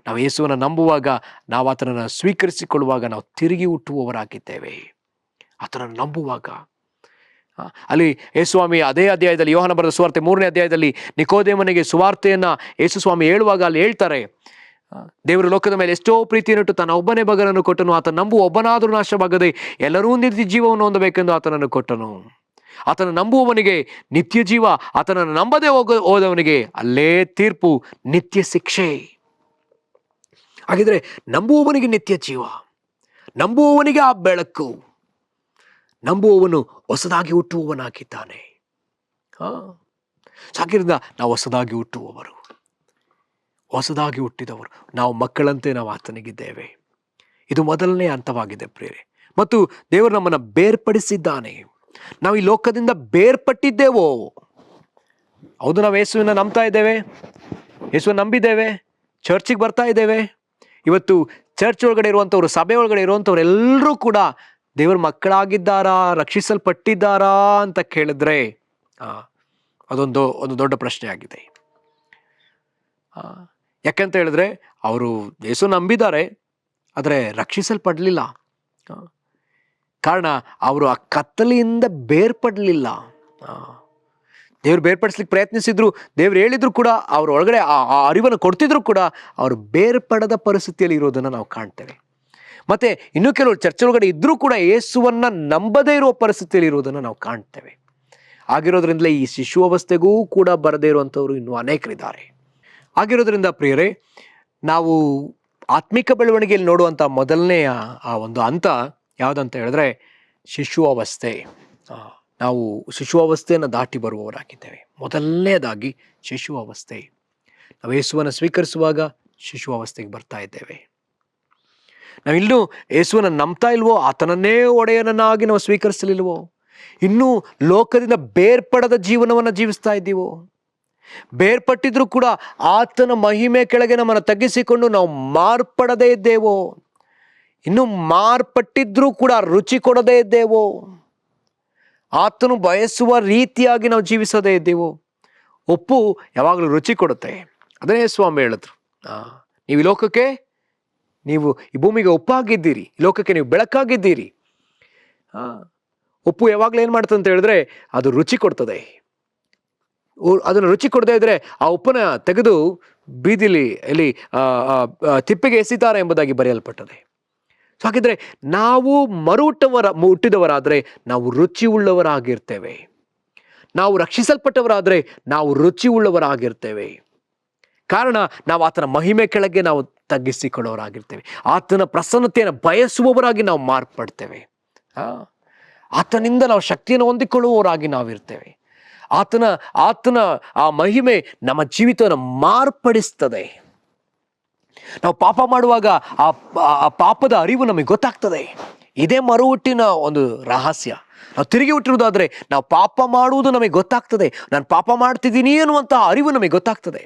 ನಾವು ಯೇಸುವನ್ನು ನಂಬುವಾಗ, ನಾವು ಆತನನ್ನು ಸ್ವೀಕರಿಸಿಕೊಳ್ಳುವಾಗ ನಾವು ತಿರುಗಿ ಹುಟ್ಟುವವರಾಗಿದ್ದೇವೆ. ಆತನನ್ನು ನಂಬುವಾಗ ಅಲ್ಲಿ ಯೇಸುಸ್ವಾಮಿ ಅದೇ ಅಧ್ಯಾಯದಲ್ಲಿ, ಯೋಹಾನ ಬರೆದ ಸುವಾರ್ತೆ 3ನೇ ಅಧ್ಯಾಯದಲ್ಲಿ ನಿಕೋದೇಮನಿಗೆ ಸುವಾರ್ತೆಯನ್ನ ಯೇಸುಸ್ವಾಮಿ ಹೇಳುವಾಗ ಅಲ್ಲಿ ಹೇಳ್ತಾರೆ, ದೇವರು ಲೋಕದ ಮೇಲೆ ಎಷ್ಟೋ ಪ್ರೀತಿಯನ್ನಿಟ್ಟು ತನ್ನ ಒಬ್ಬನೇ ಮಗನನ್ನು ಕೊಟ್ಟನು, ಆತನ ನಂಬುವ ಒಬ್ಬನಾದರೂ ನಾಶವಾಗದೆ ಎಲ್ಲರೂ ನಿತ್ಯ ಜೀವವನ್ನು ಹೊಂದಬೇಕೆಂದು ಆತನನ್ನು ಕೊಟ್ಟನು. ಆತನ ನಂಬುವವನಿಗೆ ನಿತ್ಯ ಜೀವ, ಆತನನ್ನು ನಂಬದೆ ಹೋದವನಿಗೆ ಅಲ್ಲೇ ತೀರ್ಪು, ನಿತ್ಯ ಶಿಕ್ಷೆ. ಹಾಗಿದ್ರೆ ನಂಬುವವನಿಗೆ ನಿತ್ಯ ಜೀವ, ನಂಬುವವನಿಗೆ ಆ ಬೆಳಕು, ನಂಬುವವನು ಹೊಸದಾಗಿ ಹುಟ್ಟುವವನಾಗಿದ್ದಾನೆ. ಹಾಗಿರಿಂದ ನಾವು ಹೊಸದಾಗಿ ಹುಟ್ಟುವವರು, ಹೊಸದಾಗಿ ಹುಟ್ಟಿದವರು, ನಾವು ಮಕ್ಕಳಂತೆ ನಾವು ಆತನಿಗಿದ್ದೇವೆ. ಇದು ಮೊದಲನೇ ಹಂತವಾಗಿದೆ ಪ್ರಿಯರೇ. ಮತ್ತು ದೇವರು ನಮ್ಮನ್ನು ಬೇರ್ಪಡಿಸಿದ್ದಾನೆ. ನಾವು ಈ ಲೋಕದಿಂದ ಬೇರ್ಪಟ್ಟಿದ್ದೇವೋ. ಹೌದು, ನಾವು ಯೇಸುವಿನ ನಂಬ್ತಾ ಇದ್ದೇವೆ, ಯೇಸುವನ್ನು ನಂಬಿದ್ದೇವೆ, ಚರ್ಚಿಗೆ ಬರ್ತಾ ಇದ್ದೇವೆ. ಇವತ್ತು ಚರ್ಚ್ ಒಳಗಡೆ ಇರುವಂಥವ್ರು, ಸಭೆ ಒಳಗಡೆ ಇರುವಂಥವ್ರು ಎಲ್ಲರೂ ಕೂಡ ದೇವರ ಮಕ್ಕಳಾಗಿದ್ದಾರಾ, ರಕ್ಷಿಸಲ್ಪಟ್ಟಿದ್ದಾರಾ ಅಂತ ಕೇಳಿದ್ರೆ ಒಂದು ದೊಡ್ಡ ಪ್ರಶ್ನೆ ಆಗಿದೆ. ಯಾಕೆಂತ ಹೇಳಿದ್ರೆ ಅವರು ಯೇಸು ನಂಬಿದ್ದಾರೆ, ಆದರೆ ರಕ್ಷಿಸಲ್ಪಡಲಿಲ್ಲ. ಕಾರಣ ಅವರು ಆ ಕತ್ತಲೆಯಿಂದ ಬೇರ್ಪಡಲಿಲ್ಲ. ದೇವ್ರು ಬೇರ್ಪಡಿಸ್ಲಿಕ್ಕೆ ಪ್ರಯತ್ನಿಸಿದ್ರು, ದೇವ್ರು ಹೇಳಿದ್ರು ಕೂಡ, ಅವ್ರ ಒಳಗಡೆ ಆ ಅರಿವನ್ನು ಕೊಡ್ತಿದ್ರು ಕೂಡ ಅವರು ಬೇರ್ಪಡದ ಪರಿಸ್ಥಿತಿಯಲ್ಲಿ ಇರೋದನ್ನು ನಾವು ಕಾಣ್ತೇವೆ. ಮತ್ತೆ ಇನ್ನೂ ಕೆಲವರು ಚರ್ಚ್ ಒಳಗಡೆ ಇದ್ರೂ ಕೂಡ ಯೇಸುವನ್ನ ನಂಬದೇ ಇರುವ ಪರಿಸ್ಥಿತಿಯಲ್ಲಿ ಇರುವುದನ್ನು ನಾವು ಕಾಣ್ತೇವೆ. ಆಗಿರೋದ್ರಿಂದಲೇ ಈ ಶಿಶು ಅವಸ್ಥೆಗೂ ಕೂಡ ಬರದೇ ಇರುವಂಥವ್ರು ಇನ್ನೂ ಅನೇಕರಿದ್ದಾರೆ. ಆಗಿರೋದ್ರಿಂದ ಪ್ರಿಯರೇ, ನಾವು ಆತ್ಮಿಕ ಬೆಳವಣಿಗೆಯಲ್ಲಿ ನೋಡುವಂಥ ಮೊದಲನೆಯ ಆ ಒಂದು ಹಂತ ಯಾವುದಂತ ಹೇಳಿದ್ರೆ ಶಿಶು ಅವಸ್ಥೆ. ನಾವು ಶಿಶು ಅವಸ್ಥೆಯನ್ನು ದಾಟಿ ಬರುವವರಾಗಿದ್ದೇವೆ. ಮೊದಲನೇದಾಗಿ ಶಿಶು ಅವಸ್ಥೆ. ನಾವು ಯೇಸುವನ್ನು ಸ್ವೀಕರಿಸುವಾಗ ಶಿಶು ಅವಸ್ಥೆಗೆ ಬರ್ತಾ ಇದ್ದೇವೆ. ನಾವಿನ್ನೂ ಯೇಸುವನ್ನು ನಂಬ್ತಾ ಇಲ್ವೋ, ಆತನನ್ನೇ ಒಡೆಯನನ್ನಾಗಿ ನಾವು ಸ್ವೀಕರಿಸಲಿಲ್ವೋ, ಇನ್ನೂ ಲೋಕದಿಂದ ಬೇರ್ಪಡದ ಜೀವನವನ್ನು ಜೀವಿಸ್ತಾ ಇದ್ದೀವೋ, ಬೇರ್ಪಟ್ಟಿದ್ರೂ ಕೂಡ ಆತನ ಮಹಿಮೆ ಕೆಳಗೆ ನಮ್ಮನ್ನು ತಗ್ಗಿಸಿಕೊಂಡು ನಾವು ಮಾರ್ಪಡದೇ ಇದ್ದೇವೋ, ಇನ್ನು ಮಾರ್ಪಟ್ಟಿದ್ರೂ ಕೂಡ ರುಚಿ ಕೊಡದೇ ಇದ್ದೇವೋ, ಆತನು ಬಯಸುವ ರೀತಿಯಾಗಿ ನಾವು ಜೀವಿಸದೇ ಇದ್ದೇವೋ. ಉಪ್ಪು ಯಾವಾಗಲೂ ರುಚಿ ಕೊಡುತ್ತೆ. ಅದನ್ನೇ ಸ್ವಾಮಿ ಹೇಳಿದ್ರು, ನೀವು ಈ ಲೋಕಕ್ಕೆ, ನೀವು ಈ ಭೂಮಿಗೆ ಉಪ್ಪಾಗಿದ್ದೀರಿ, ಈ ಲೋಕಕ್ಕೆ ನೀವು ಬೆಳಕಾಗಿದ್ದೀರಿ. ಉಪ್ಪು ಯಾವಾಗಲೂ ಏನು ಮಾಡ್ತದೆ ಅಂತ ಹೇಳಿದ್ರೆ ಅದು ರುಚಿ ಕೊಡ್ತದೆ. ಅದನ್ನು ರುಚಿ ಕೊಡದೇ ಇದ್ರೆ ಆ ಉಪ್ಪನ್ನ ತೆಗೆದು ಬೀದಿಲಿ ಇಲ್ಲಿ ತಿಪ್ಪೆಗೆ ಎಸಿತಾರೆ ಎಂಬುದಾಗಿ ಬರೆಯಲ್ಪಟ್ಟದೆ. ಸೊ ಹಾಗಿದ್ರೆ ನಾವು ಹುಟ್ಟಿದವರಾದರೆ ನಾವು ರುಚಿ ಉಳ್ಳವರಾಗಿರ್ತೇವೆ. ನಾವು ರಕ್ಷಿಸಲ್ಪಟ್ಟವರಾದರೆ ನಾವು ರುಚಿ ಉಳ್ಳವರಾಗಿರ್ತೇವೆ. ಕಾರಣ ನಾವು ಆತನ ಮಹಿಮೆ ಕೆಳಗೆ ನಾವು ತಗ್ಗಿಸಿಕೊಳ್ಳೋರಾಗಿರ್ತೇವೆ. ಆತನ ಪ್ರಸನ್ನತೆಯನ್ನು ಬಯಸುವವರಾಗಿ ನಾವು ಮಾರ್ಪಡ್ತೇವೆ. ಆತನಿಂದ ನಾವು ಶಕ್ತಿಯನ್ನು ಹೊಂದಿಕೊಳ್ಳುವವರಾಗಿ ನಾವಿರ್ತೇವೆ. ಆತನ ಆ ಮಹಿಮೆ ನಮ್ಮ ಜೀವಿತವನ್ನು ಮಾರ್ಪಡಿಸ್ತದೆ. ನಾವು ಪಾಪ ಮಾಡುವಾಗ ಆ ಪಾಪದ ಅರಿವು ನಮಗೆ ಗೊತ್ತಾಗ್ತದೆ. ಇದೇ ಮರುಹುಟ್ಟಿನ ಒಂದು ರಹಸ್ಯ. ನಾವು ತಿರುಗಿ ಹುಟ್ಟಿರುವುದಾದ್ರೆ ನಾವು ಪಾಪ ಮಾಡುವುದು ನಮಗೆ ಗೊತ್ತಾಗ್ತದೆ. ನಾನು ಪಾಪ ಮಾಡ್ತಿದ್ದೀನಿ ಅನ್ನುವಂಥ ಅರಿವು ನಮಗೆ ಗೊತ್ತಾಗ್ತದೆ.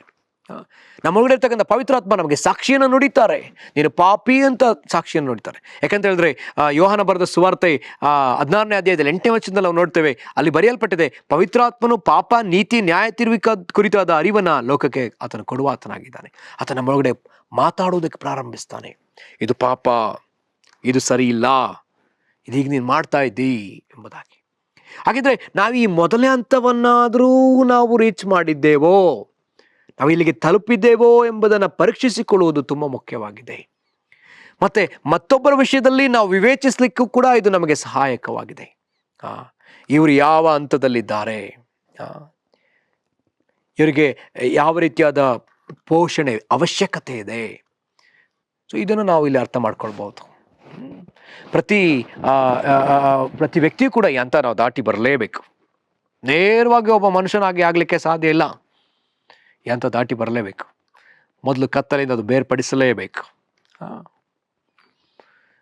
ನಮ್ಮೊಳಗಡೆ ಇರ್ತಕ್ಕಂಥ ಪವಿತ್ರಾತ್ಮ ನಮಗೆ ಸಾಕ್ಷಿಯನ್ನು ನುಡಿತಾರೆ. ನೀನು ಪಾಪಿ ಅಂತ ಸಾಕ್ಷಿಯನ್ನು ನುಡಿತಾರೆ. ಯಾಕಂತ ಹೇಳಿದ್ರೆ ಯೋಹಾನ ಬರೆದ ಸುವಾರ್ತೆ 16ನೇ ಅಧ್ಯಾಯದಲ್ಲಿ 8ನೇ ವಚನದಲ್ಲಿ ನಾವು ನೋಡ್ತೇವೆ. ಅಲ್ಲಿ ಬರೆಯಲ್ಪಟ್ಟಿದೆ, ಪವಿತ್ರಾತ್ಮನು ಪಾಪ, ನೀತಿ, ನ್ಯಾಯ ತೀರ್ವಿಕ ಕುರಿತಾದ ಅರಿವನ್ನ ಲೋಕಕ್ಕೆ ಆತನು ಕೊಡುವ ಆತನಾಗಿದ್ದಾನೆ. ಆತ ನಮ್ಮೊಳಗಡೆ ಮಾತಾಡುವುದಕ್ಕೆ ಪ್ರಾರಂಭಿಸ್ತಾನೆ. ಇದು ಪಾಪ, ಇದು ಸರಿ ಇಲ್ಲ, ಇದೀಗ ನೀನು ಮಾಡ್ತಾ ಇದ್ದೀ ಎಂಬುದಾಗಿ. ಹಾಗಿದ್ರೆ ನಾವು ಈ ಮೊದಲನೇ ಹಂತವನ್ನಾದರೂ ನಾವು ರೀಚ್ ಮಾಡಿದ್ದೇವೋ, ನಾವು ಇಲ್ಲಿಗೆ ತಲುಪಿದ್ದೇವೋ ಎಂಬುದನ್ನು ಪರೀಕ್ಷಿಸಿಕೊಳ್ಳುವುದು ತುಂಬ ಮುಖ್ಯವಾಗಿದೆ. ಮತ್ತೆ ಮತ್ತೊಬ್ಬರ ವಿಷಯದಲ್ಲಿ ನಾವು ವಿವೇಚಿಸಲಿಕ್ಕೂ ಕೂಡ ಇದು ನಮಗೆ ಸಹಾಯಕವಾಗಿದೆ. ಇವರು ಯಾವ ಹಂತದಲ್ಲಿದ್ದಾರೆ, ಇವರಿಗೆ ಯಾವ ರೀತಿಯಾದ ಪೋಷಣೆ ಅವಶ್ಯಕತೆ ಇದೆ. ಸೊ ಇದನ್ನು ನಾವು ಇಲ್ಲಿ ಅರ್ಥ ಮಾಡ್ಕೊಳ್ಬಹುದು. ಪ್ರತಿ ವ್ಯಕ್ತಿಯೂ ಕೂಡ ಈ ಹಂತ ನಾವು ದಾಟಿ ಬರಲೇಬೇಕು. ನೇರವಾಗಿ ಒಬ್ಬ ಮನುಷ್ಯನಾಗಿ ಆಗಲಿಕ್ಕೆ ಸಾಧ್ಯ ಇಲ್ಲ. ಎಂತ ದಾಟಿ ಬರಲೇಬೇಕು. ಮೊದಲು ಕತ್ತಲೆಯಿಂದ ಅದು ಬೇರ್ಪಡಿಸಲೇಬೇಕು.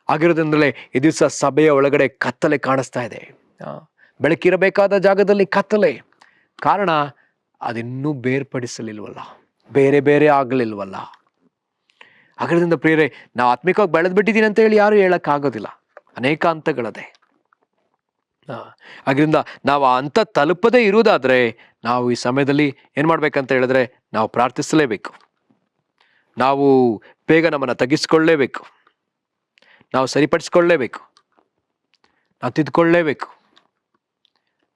ಆಗಿರೋದ್ರಿಂದಲೇ ಈ ದಿವಸ ಸಭೆಯ ಒಳಗಡೆ ಕತ್ತಲೆ ಕಾಣಿಸ್ತಾ ಇದೆ. ಬೆಳಕಿರಬೇಕಾದ ಜಾಗದಲ್ಲಿ ಕತ್ತಲೆ. ಕಾರಣ ಅದಿನ್ನೂ ಬೇರ್ಪಡಿಸಲಿಲ್ವಲ್ಲ, ಬೇರೆ ಬೇರೆ ಆಗಲಿಲ್ವಲ್ಲ. ಹಾಗಾದ್ರಿಂದ ಪ್ರಿಯರೇ, ನಾವು ಆತ್ಮಿಕವಾಗಿ ಬೆಳೆದ್ಬಿಟ್ಟಿದ್ದೀನಿ ಅಂತ ಹೇಳಿ ಯಾರು ಹೇಳಕ್ಕಾಗೋದಿಲ್ಲ. ಅನೇಕ ಹಂತಗಳದೆ. ಹಾದ್ರಿಂದ ನಾವು ಆ ಹಂತ ತಲುಪದೇ ಇರುವುದಾದ್ರೆ ನಾವು ಈ ಸಮಯದಲ್ಲಿ ಏನ್ ಮಾಡ್ಬೇಕಂತ ಹೇಳಿದ್ರೆ, ನಾವು ಪ್ರಾರ್ಥಿಸಲೇಬೇಕು. ನಾವು ಬೇಗ ನಮ್ಮನ್ನು ತಗ್ಗಿಸ್ಕೊಳ್ಳೇಬೇಕು. ನಾವು ಸರಿಪಡಿಸ್ಕೊಳ್ಳೇಬೇಕು. ನಾವು ತಿದ್ದುಕೊಳ್ಳೇಬೇಕು.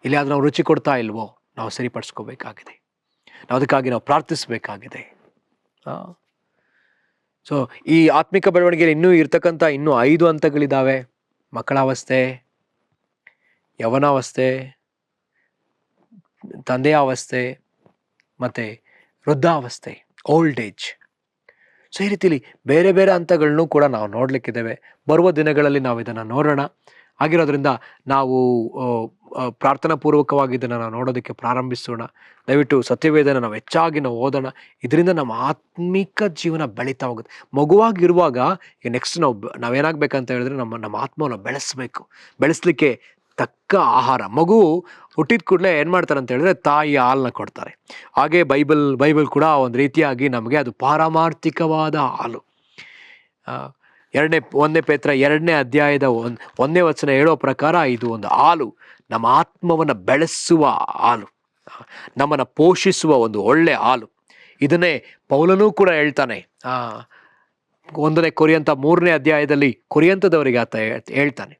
ಇಲ್ಲಿ ಅದು ನಾವು ರುಚಿ ಕೊಡ್ತಾ ಇಲ್ವೋ, ನಾವು ಸರಿಪಡಿಸ್ಕೋಬೇಕಾಗಿದೆ. ಅದಕ್ಕಾಗಿ ನಾವು ಪ್ರಾರ್ಥಿಸಬೇಕಾಗಿದೆ. ಸೊ ಈ ಆತ್ಮಿಕ ಬೆಳವಣಿಗೆಯಲ್ಲಿ ಇನ್ನೂ ಇರ್ತಕ್ಕಂಥ ಇನ್ನೂ 5 ಹಂತಗಳಿದ್ದಾವೆ. ಮಕ್ಕಳಾವಸ್ಥೆ, ಯವನಾವಸ್ಥೆ, ತಂದೆಯ ಅವಸ್ಥೆ, ಮತ್ತೆ ವೃದ್ಧಾವಸ್ಥೆ, ಓಲ್ಡ್ ಏಜ್. ಸೊ ಈ ರೀತಿಲಿ ಬೇರೆ ಬೇರೆ ಹಂತಗಳನ್ನೂ ಕೂಡ ನಾವು ನೋಡ್ಲಿಕ್ಕಿದ್ದೇವೆ. ಬರುವ ದಿನಗಳಲ್ಲಿ ನಾವು ಇದನ್ನು ನೋಡೋಣ. ಆಗಿರೋದ್ರಿಂದ ನಾವು ಪ್ರಾರ್ಥನಾ ಪೂರ್ವಕವಾಗಿ ಇದನ್ನು ನಾವು ನೋಡೋದಕ್ಕೆ ಪ್ರಾರಂಭಿಸೋಣ. ದಯವಿಟ್ಟು ಸತ್ಯವೇದನ ನಾವು ಹೆಚ್ಚಾಗಿ ನಾವು ಓದೋಣ. ಇದರಿಂದ ನಮ್ಮ ಆತ್ಮಿಕ ಜೀವನ ಬೆಳೀತಾ ಹೋಗುತ್ತೆ. ಮಗುವಾಗಿರುವಾಗ ಈಗ ನೆಕ್ಸ್ಟ್ ನಾವೇನಾಗಬೇಕಂತ ಹೇಳಿದ್ರೆ ನಮ್ಮ ಆತ್ಮವನ್ನು ಬೆಳೆಸಲಿಕ್ಕೆ ತಕ್ಕ ಆಹಾರ. ಮಗು ಹುಟ್ಟಿದ ಕೂಡಲೇ ಏನು ಮಾಡ್ತಾರೆ ಅಂತ ಹೇಳಿದ್ರೆ ತಾಯಿ ಹಾಲನ್ನ ಕೊಡ್ತಾರೆ. ಹಾಗೆ ಬೈಬಲ್ ಕೂಡ ಒಂದು ರೀತಿಯಾಗಿ ನಮಗೆ ಅದು ಪಾರಮಾರ್ಥಿಕವಾದ ಹಾಲು. 1 ಪೇತ್ರ 2ನೇ ಅಧ್ಯಾಯದ 1ನೇ ವಚನ ಹೇಳೋ ಪ್ರಕಾರ ಇದು ಒಂದು ಹಾಲು, ನಮ್ಮ ಆತ್ಮವನ್ನು ಬೆಳೆಸುವ ಹಾಲು, ನಮ್ಮನ್ನು ಪೋಷಿಸುವ ಒಂದು ಒಳ್ಳೆ ಹಾಲು. ಇದನ್ನೇ ಪೌಲನೂ ಕೂಡ ಹೇಳ್ತಾನೆ. 1ನೇ ಕೊರಿಂಥ 3ನೇ ಅಧ್ಯಾಯದಲ್ಲಿ ಕೊರಿಂಥದವರಿಗೆ ಆತ ಹೇಳ್ತಾನೆ,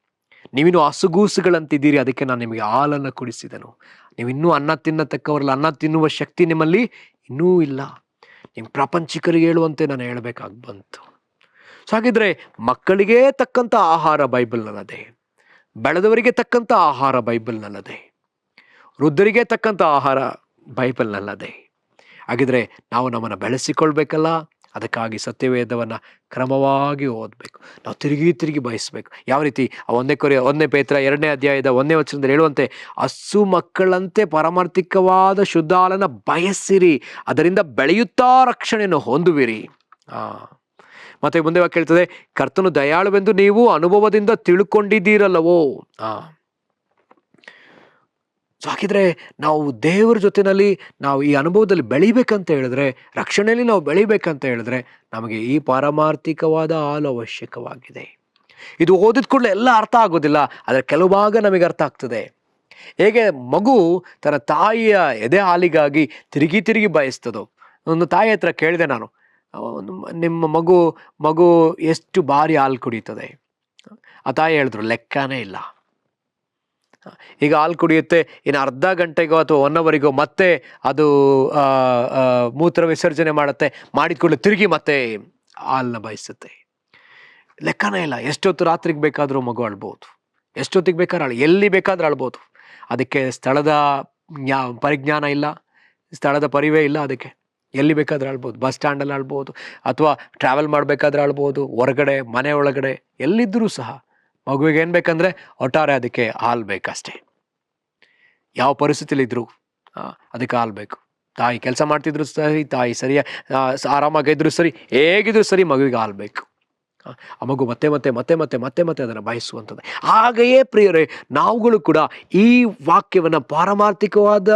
ನೀವಿನ್ನೂ ಹಸುಗೂಸುಗಳಂತಿದ್ದೀರಿ, ಅದಕ್ಕೆ ನಾನು ನಿಮಗೆ ಹಾಲನ್ನು ಕುಡಿಸಿದೆನು. ನೀವಿನ್ನೂ ಅನ್ನ ತಿನ್ನತಕ್ಕವರಲ್ಲ, ಅನ್ನ ತಿನ್ನುವ ಶಕ್ತಿ ನಿಮ್ಮಲ್ಲಿ ಇನ್ನೂ ಇಲ್ಲ. ನಿಮ್ಮ ಪ್ರಪಂಚಿಕರಿಗೆ ಹೇಳುವಂತೆ ನಾನು ಹೇಳಬೇಕಾಗಿ ಬಂತು. ಸೊ ಹಾಗಿದ್ರೆ ಮಕ್ಕಳಿಗೆ ತಕ್ಕಂಥ ಆಹಾರ ಬೈಬಲ್ನಲ್ಲದೆ, ಬೆಳೆದವರಿಗೆ ತಕ್ಕಂಥ ಆಹಾರ ಬೈಬಲ್ನಲ್ಲದೆ, ವೃದ್ಧರಿಗೆ ತಕ್ಕಂಥ ಆಹಾರ ಬೈಬಲ್ನಲ್ಲದೆ. ಹಾಗಿದ್ರೆ ನಾವು ನಮ್ಮನ್ನು ಬೆಳೆಸಿಕೊಳ್ಬೇಕಲ್ಲ. ಅದಕ್ಕಾಗಿ ಸತ್ಯವೇದವನ್ನು ಕ್ರಮವಾಗಿ ಓದಬೇಕು. ನಾವು ತಿರುಗಿ ಬಯಸಬೇಕು. ಯಾವ ರೀತಿ 1 ಪೇತ್ರ 2ನೇ ಅಧ್ಯಾಯದ 1ನೇ ವಚನದಲ್ಲಿ ಹೇಳುವಂತೆ, ಹಸು ಮಕ್ಕಳಂತೆ ಪಾರಮಾರ್ಥಿಕವಾದ ಶುದ್ಧ ಹಾಲನ್ನು ಬಯಸಿರಿ, ಅದರಿಂದ ಬೆಳೆಯುತ್ತಾ ರಕ್ಷಣೆಯನ್ನು ಹೊಂದುವಿರಿ. ಮತ್ತೆ ಮುಂದೆ ವಾಕ್ಯ ಹೇಳ್ತದೆ, ಕರ್ತನು ದಯಾಳುವೆಂದು ನೀವು ಅನುಭವದಿಂದ ತಿಳ್ಕೊಂಡಿದ್ದೀರಲ್ಲವೋ. ಸೊ ಹಾಗಿದ್ರೆ ನಾವು ದೇವರ ಜೊತೆಯಲ್ಲಿ ನಾವು ಈ ಅನುಭವದಲ್ಲಿ ಬೆಳಿಬೇಕಂತ ಹೇಳಿದ್ರೆ, ರಕ್ಷಣೆಯಲ್ಲಿ ನಾವು ಬೆಳಿಬೇಕಂತ ಹೇಳಿದ್ರೆ ನಮಗೆ ಈ ಪಾರಮಾರ್ಥಿಕವಾದ ಹಾಲು ಅವಶ್ಯಕವಾಗಿದೆ. ಇದು ಓದಿದ ಕೂಡಲೇ ಎಲ್ಲ ಅರ್ಥ ಆಗೋದಿಲ್ಲ, ಆದರೆ ಕೆಲವು ಭಾಗ ನಮಗೆ ಅರ್ಥ ಆಗ್ತದೆ. ಹೇಗೆ ಮಗು ತನ್ನ ತಾಯಿಯ ಎದೆ ಹಾಲಿಗಾಗಿ ತಿರುಗಿ ಬಯಸ್ತದೋ. ಒಂದು ತಾಯಿ ಹತ್ರ ಕೇಳಿದೆ ನಾನು, ನಿಮ್ಮ ಮಗು ಎಷ್ಟು ಬಾರಿ ಹಾಲು ಕುಡಿಯುತ್ತದೆ? ಆ ತಾಯಿ ಹೇಳಿದ್ರು, ಲೆಕ್ಕನೇ ಇಲ್ಲ. ಈಗ ಹಾಲು ಕುಡಿಯುತ್ತೆ, ಇನ್ನು ಅರ್ಧ ಗಂಟೆಗೋ ಅಥವಾ 1 ಅವರಿಗೋ ಮತ್ತೆ ಅದು ಮೂತ್ರ ವಿಸರ್ಜನೆ ಮಾಡುತ್ತೆ, ಮಾಡಿದ್ಕೊಳ್ಳಿ ತಿರುಗಿ ಮತ್ತೆ ಹಾಲನ್ನ ಬಯಸುತ್ತೆ. ಲೆಕ್ಕನೇ ಇಲ್ಲ. ಎಷ್ಟೊತ್ತು ರಾತ್ರಿಗೆ ಬೇಕಾದರೂ ಮಗು ಅಳ್ಬೋದು, ಎಷ್ಟೊತ್ತಿಗೆ ಬೇಕಾದ್ರೆ ಎಲ್ಲಿ ಬೇಕಾದ್ರೂ ಅಳ್ಬೋದು. ಅದಕ್ಕೆ ಸ್ಥಳದ ಪರಿಜ್ಞಾನ ಇಲ್ಲ, ಸ್ಥಳದ ಪರಿವೇ ಇಲ್ಲ. ಅದಕ್ಕೆ ಎಲ್ಲಿ ಬೇಕಾದ್ರೆ ಅಳ್ಬೋದು. ಬಸ್ ಸ್ಟ್ಯಾಂಡಲ್ಲಿ ಅಳ್ಬೋದು, ಅಥವಾ ಟ್ರಾವೆಲ್ ಮಾಡಬೇಕಾದ್ರೆ ಅಳ್ಬೋದು, ಹೊರಗಡೆ ಮನೆ ಒಳಗಡೆ ಎಲ್ಲಿದ್ದರೂ ಸಹ ಮಗುವಿಗೆ ಏನು ಬೇಕಂದ್ರೆ ಒಟ್ಟಾರೆ ಅದಕ್ಕೆ ಹಾಲು ಬೇಕಷ್ಟೇ. ಯಾವ ಪರಿಸ್ಥಿತಿಲಿ ಇದ್ರು ಅದಕ್ಕೆ ಹಾಲು ಬೇಕು. ತಾಯಿ ಕೆಲಸ ಮಾಡ್ತಿದ್ರು ಸರಿ, ತಾಯಿ ಆರಾಮಾಗಿದ್ರು ಸರಿ, ಹೇಗಿದ್ರು ಸರಿ, ಮಗುವಿಗೆ ಹಾಲು ಬೇಕು. ಆ ಮಗು ಮತ್ತೆ ಅದನ್ನು ಬಯಸುವಂಥದ್ದು. ಹಾಗೆಯೇ ಪ್ರಿಯರೇ, ನಾವುಗಳು ಕೂಡ ಈ ವಾಕ್ಯವನ್ನು ಪಾರಮಾರ್ಥಿಕವಾದ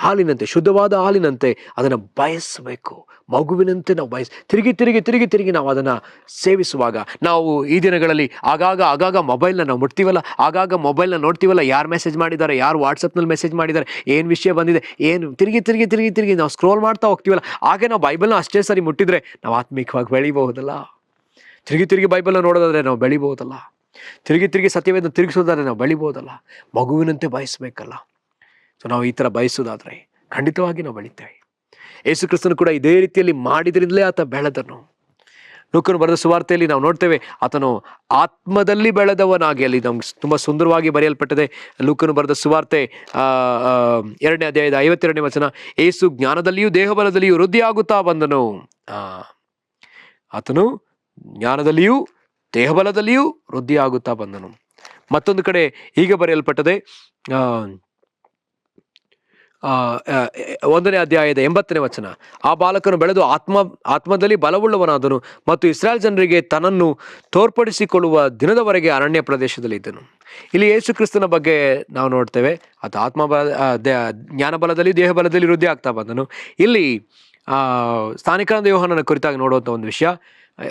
ಹಾಲಿನಂತೆ, ಶುದ್ಧವಾದ ಹಾಲಿನಂತೆ ಅದನ್ನು ಬಯಸಬೇಕು. ಮಗುವಿನಂತೆ ನಾವು ತಿರುಗಿ ನಾವು ಅದನ್ನು ಸೇವಿಸುವಾಗ, ನಾವು ಈ ದಿನಗಳಲ್ಲಿ ಆಗಾಗ ಮೊಬೈಲ್ನ ನಾವು ಮುಟ್ತೀವಲ್ಲ, ಆಗಾಗ ಮೊಬೈಲ್ನ ನೋಡ್ತೀವಲ್ಲ, ಯಾರು ಮೆಸೇಜ್ ಮಾಡಿದ್ದಾರೆ, ಯಾರು ವಾಟ್ಸಪ್ನಲ್ಲಿ ಮೆಸೇಜ್ ಮಾಡಿದ್ದಾರೆ, ಏನು ವಿಷಯ ಬಂದಿದೆ, ಏನು ತಿರುಗಿ ನಾವು ಸ್ಕ್ರೋಲ್ ಮಾಡ್ತಾ ಹೋಗ್ತೀವಲ್ಲ. ಹಾಗೆ ನಾವು ಬೈಬಲ್ನ ಅಷ್ಟೇ ಸರಿ ಮುಟ್ಟಿದ್ರೆ ನಾವು ಆತ್ಮಿಕವಾಗಿ ಬೆಳಿಬಹುದಲ್ಲ. ತಿರುಗಿ ಬೈಬಲ್ನ ನೋಡೋದಾದ್ರೆ ನಾವು ಬೆಳಿಬೋದಲ್ಲ. ತಿರುಗಿ ಸತ್ಯವೇದ ತಿರುಗಿಸೋದಾದ್ರೆ ನಾವು ಬೆಳಿಬೋದಲ್ಲ. ಮಗುವಿನಂತೆ ಬಯಸಬೇಕಲ್ಲ. ಸೊ ನಾವು ಈ ಥರ ಬಯಸೋದಾದ್ರೆ ಖಂಡಿತವಾಗಿ ನಾವು ಬೆಳಿತೇವೆ. ಯೇಸು ಕ್ರಿಸ್ತನು ಕೂಡ ಇದೇ ರೀತಿಯಲ್ಲಿ ಮಾಡಿದ್ರಿಂದಲೇ ಆತ ಬೆಳೆದನು. ಲೂಕನು ಬರೆದ ಸುವಾರ್ತೆಯಲ್ಲಿ ನಾವು ನೋಡ್ತೇವೆ, ಆತನು ಆತ್ಮದಲ್ಲಿ ಬೆಳೆದವನಾಗಿ, ಅಲ್ಲಿ ನಮ್ಗೆ ತುಂಬ ಸುಂದರವಾಗಿ ಬರೆಯಲ್ಪಟ್ಟಿದೆ. ಲೂಕನು ಬರೆದ ಸುವಾರ್ತೆ 2ನೇ ಅಧ್ಯಾಯದ 52ನೇ ವಚನ, ಯೇಸು ಜ್ಞಾನದಲ್ಲಿಯೂ ದೇಹಬಲದಲ್ಲಿಯೂ ವೃದ್ಧಿಯಾಗುತ್ತಾ ಬಂದನು. ಆತನು ಜ್ಞಾನದಲ್ಲಿಯೂ ದೇಹಬಲದಲ್ಲಿಯೂ ವೃದ್ಧಿಯಾಗುತ್ತಾ ಬಂದನು. ಮತ್ತೊಂದು ಕಡೆ ಹೀಗೆ ಬರೆಯಲ್ಪಟ್ಟದೆ, 1ನೇ ಅಧ್ಯಾಯದ 80ನೇ ವಚನ, ಆ ಬಾಲಕನು ಬೆಳೆದು ಆತ್ಮದಲ್ಲಿ ಬಲವುಳ್ಳವನಾದನು ಮತ್ತು ಇಸ್ರಾಯೇಲ್ ಜನರಿಗೆ ತನ್ನನ್ನು ತೋರ್ಪಡಿಸಿಕೊಳ್ಳುವ ದಿನದವರೆಗೆ ಅರಣ್ಯ ಪ್ರದೇಶದಲ್ಲಿ ಇದ್ದನು. ಇಲ್ಲಿ ಯೇಸು ಕ್ರಿಸ್ತನ ಬಗ್ಗೆ ನಾವು ನೋಡ್ತೇವೆ, ಆತ ಜ್ಞಾನಬಲದಲ್ಲಿ ದೇಹಬಲದಲ್ಲಿ ವೃದ್ಧಿ ಆಗ್ತಾ ಬಂದನು. ಇಲ್ಲಿ ಸ್ಥಾನಿಕಾನಂದ ಯೋಹಾನನ ಕುರಿತಾಗಿ ನೋಡುವಂಥ ಒಂದು ವಿಷಯ,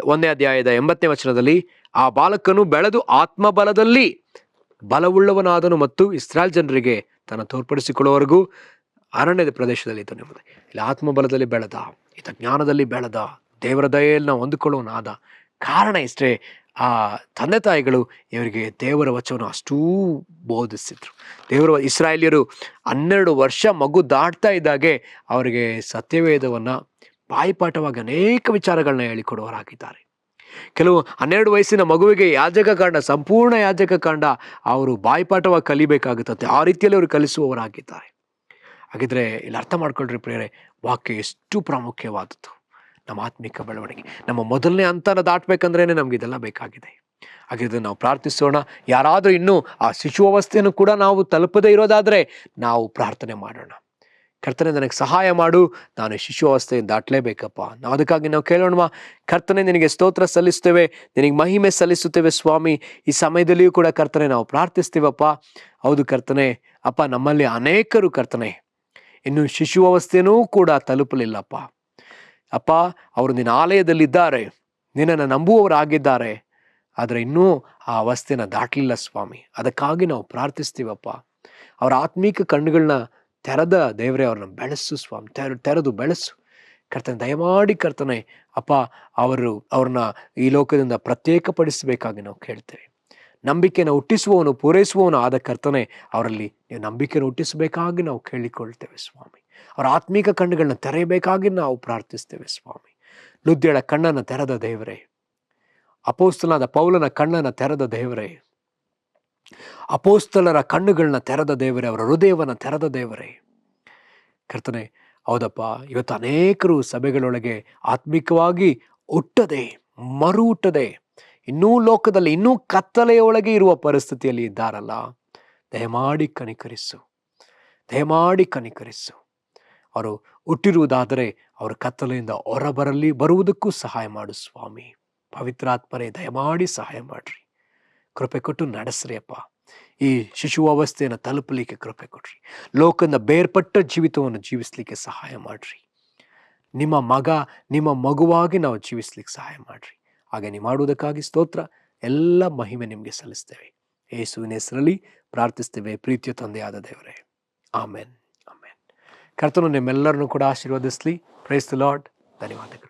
1ನೇ ಅಧ್ಯಾಯದ 80ನೇ ವಚನದಲ್ಲಿ, ಆ ಬಾಲಕನು ಬೆಳೆದು ಆತ್ಮಬಲದಲ್ಲಿ ಬಲವುಳ್ಳವನಾದನು ಮತ್ತು ಇಸ್ರಾಯೇಲ್ ಜನರಿಗೆ ತನ್ನ ತೋರ್ಪಡಿಸಿಕೊಳ್ಳುವವರೆಗೂ ಅರಣ್ಯದ ಪ್ರದೇಶದಲ್ಲಿ ಇದ್ದನು ಎಂಬುದು. ಇಲ್ಲಿ ಆತ್ಮಬಲದಲ್ಲಿ ಬೆಳೆದ, ಈತ ಜ್ಞಾನದಲ್ಲಿ ಬೆಳೆದ, ದೇವರ ದಯೆಯಲ್ಲಿ ನಾವು ಹೊಂದಿಕೊಳ್ಳುವನಾದ. ಕಾರಣ ಇಷ್ಟೇ, ಆ ತಂದೆ ತಾಯಿಗಳು ಇವರಿಗೆ ದೇವರ ವಚನವನ್ನು ಅಷ್ಟೂ ಬೋಧಿಸಿದ್ರು. ಇಸ್ರಾಯೇಲಿಯರು 12 ವರ್ಷ ಮಗು ದಾಟ್ತಾ ಇದ್ದಾಗೆ ಅವರಿಗೆ ಸತ್ಯವೇದವನ್ನು ಬಾಯಿಪಾಠವಾಗಿ ಅನೇಕ ವಿಚಾರಗಳನ್ನ ಹೇಳಿಕೊಡುವವರಾಗಿದ್ದಾರೆ. ಕೆಲವು 12 ವಯಸ್ಸಿನ ಮಗುವಿಗೆ ಯಾಜಕ ಕಾಂಡ, ಸಂಪೂರ್ಣ ಯಾಜಕ ಕಾಂಡ ಅವರು ಬಾಯಿಪಾಠವಾಗಿ ಕಲಿಬೇಕಾಗುತ್ತದೆ. ಆ ರೀತಿಯಲ್ಲಿ ಅವರು ಕಲಿಸುವವರಾಗಿದ್ದಾರೆ. ಹಾಗಿದ್ರೆ ಇಲ್ಲಿ ಅರ್ಥ ಮಾಡ್ಕೊಳ್ರಿ ಪ್ರಿಯರೇ, ವಾಕ್ಯ ಎಷ್ಟು ಪ್ರಾಮುಖ್ಯವಾದದ್ದು ನಮ್ಮ ಆತ್ಮಿಕ ಬೆಳವಣಿಗೆ. ನಮ್ಮ ಮೊದಲನೇ ಹಂತನ ದಾಟಬೇಕಂದ್ರೇ ನಮ್ಗೆ ಇದೆಲ್ಲ ಬೇಕಾಗಿದೆ. ಹಾಗಿದ್ರೆ ನಾವು ಪ್ರಾರ್ಥಿಸೋಣ. ಯಾರಾದರೂ ಇನ್ನೂ ಆ ಶಿಶುವವಸ್ಥೆಯನ್ನು ಕೂಡ ನಾವು ತಲುಪದೇ ಇರೋದಾದರೆ ನಾವು ಪ್ರಾರ್ಥನೆ ಮಾಡೋಣ. ಕರ್ತನೆ, ನನಗೆ ಸಹಾಯ ಮಾಡು, ನಾನು ಶಿಶುವವಸ್ಥೆಯನ್ನು ದಾಟಲೇಬೇಕಪ್ಪ. ನಾವು ಅದಕ್ಕಾಗಿ ನಾವು ಕೇಳೋಣವಾ? ಕರ್ತನೆ, ನಿನಗೆ ಸ್ತೋತ್ರ ಸಲ್ಲಿಸ್ತೇವೆ, ನಿನಗೆ ಮಹಿಮೆ ಸಲ್ಲಿಸುತ್ತೇವೆ ಸ್ವಾಮಿ. ಈ ಸಮಯದಲ್ಲಿಯೂ ಕೂಡ ಕರ್ತನೆ ನಾವು ಪ್ರಾರ್ಥಿಸ್ತೀವಪ್ಪ. ಹೌದು ಕರ್ತನೆ, ಅಪ್ಪ, ನಮ್ಮಲ್ಲಿ ಅನೇಕರು ಕರ್ತನೆ ಇನ್ನು ಶಿಶುವವಸ್ಥೆಯೂ ಕೂಡ ತಲುಪಲಿಲ್ಲಪ್ಪ. ಅಪ್ಪ, ಅವರು ನಿನ್ನ ಆಲಯದಲ್ಲಿದ್ದಾರೆ, ನಿನ್ನನ್ನು ನಂಬುವವರಾಗಿದ್ದಾರೆ, ಆದರೆ ಇನ್ನೂ ಆ ಅವಸ್ಥೆನ ದಾಟಲಿಲ್ಲ ಸ್ವಾಮಿ. ಅದಕ್ಕಾಗಿ ನಾವು ಪ್ರಾರ್ಥಿಸ್ತೀವಪ್ಪ. ಅವರ ಆತ್ಮೀಕ ಕಣ್ಣುಗಳನ್ನ ತೆರೆದ ದೇವರೇ ಅವ್ರನ್ನ ಬೆಳೆಸು ಸ್ವಾಮಿ, ತೆರೆದು ಬೆಳೆಸು ಕರ್ತನೆ. ದಯಮಾಡಿ ಕರ್ತನೆ ಅಪ್ಪ, ಅವ್ರನ್ನ ಈ ಲೋಕದಿಂದ ಪ್ರತ್ಯೇಕಪಡಿಸಬೇಕಾಗಿ ನಾವು ಕೇಳ್ತೇವೆ. ನಂಬಿಕೆಯನ್ನು ಹುಟ್ಟಿಸುವವನು ಪೂರೈಸುವವನು ಆದ ಕರ್ತನೆ, ಅವರಲ್ಲಿ ನೀವು ನಂಬಿಕೆಯನ್ನು ಹುಟ್ಟಿಸಬೇಕಾಗಿ ನಾವು ಕೇಳಿಕೊಳ್ತೇವೆ ಸ್ವಾಮಿ. ಅವರ ಆತ್ಮೀಕ ಕಣ್ಣುಗಳನ್ನ ತೆರೆಯಬೇಕಾಗಿ ನಾವು ಪ್ರಾರ್ಥಿಸ್ತೇವೆ ಸ್ವಾಮಿ. ಲುದ್ಯಳ ಕಣ್ಣನ್ನು ತೆರೆದ ದೇವರೇ, ಅಪೋಸ್ತಲನಾದ ಪೌಲನ ಕಣ್ಣನ್ನು ತೆರೆದ ದೇವರೇ, ಅಪೋಸ್ತಲರ ಕಣ್ಣುಗಳನ್ನ ತೆರೆದ ದೇವರೇ, ಅವರ ಹೃದಯವನ್ನು ತೆರೆದ ದೇವರೇ ಕರ್ತನೆ. ಹೌದಪ್ಪ, ಇವತ್ತು ಅನೇಕರು ಸಭೆಗಳೊಳಗೆ ಆತ್ಮಿಕವಾಗಿ ಹುಟ್ಟದೆ, ಮರು ಹುಟ್ಟದೆ, ಇನ್ನೂ ಲೋಕದಲ್ಲಿ ಇನ್ನೂ ಕತ್ತಲೆಯೊಳಗೆ ಇರುವ ಪರಿಸ್ಥಿತಿಯಲ್ಲಿ ಇದ್ದಾರಲ್ಲ. ದಯಮಾಡಿ ಕನಿಕರಿಸು, ದಯಮಾಡಿ ಕನಿಕರಿಸು. ಅವರು ಹುಟ್ಟಿರುವುದಾದರೆ ಅವರ ಕತ್ತಲೆಯಿಂದ ಬರುವುದಕ್ಕೂ ಸಹಾಯ ಮಾಡು ಸ್ವಾಮಿ. ಪವಿತ್ರಾತ್ಮರೇ, ದಯಮಾಡಿ ಸಹಾಯ ಮಾಡ್ರಿ, ಕೃಪೆ ಕೊಟ್ಟು ನಡೆಸ್ರಿ ಅಪ್ಪ. ಈ ಶಿಶುವವಸ್ಥೆಯನ್ನು ತಲುಪಲಿಕ್ಕೆ ಕೃಪೆ ಕೊಡ್ರಿ. ಲೋಕದ ಬೇರ್ಪಟ್ಟ ಜೀವಿತವನ್ನು ಜೀವಿಸ್ಲಿಕ್ಕೆ ಸಹಾಯ ಮಾಡ್ರಿ. ನಿಮ್ಮ ಮಗುವಾಗಿ ನಾವು ಜೀವಿಸ್ಲಿಕ್ಕೆ ಸಹಾಯ ಮಾಡ್ರಿ. ಹಾಗೆ ನೀವು ಮಾಡುವುದಕ್ಕಾಗಿ ಸ್ತೋತ್ರ. ಎಲ್ಲ ಮಹಿಮೆ ನಿಮಗೆ ಸಲ್ಲಿಸ್ತೇವೆ. ಯೇಸುವಿನ ಹೆಸರಲ್ಲಿ ಪ್ರಾರ್ಥಿಸ್ತೇವೆ, ಪ್ರೀತಿಯ ತಂದೆಯಾದ ದೇವರೇ, ಆಮೆನ್, ಆಮೆನ್. ಕರ್ತನು ನಿಮ್ಮೆಲ್ಲರನ್ನು ಕೂಡ ಆಶೀರ್ವದಿಸಲಿ. Praise the lord. ಧನ್ಯವಾದಗಳು.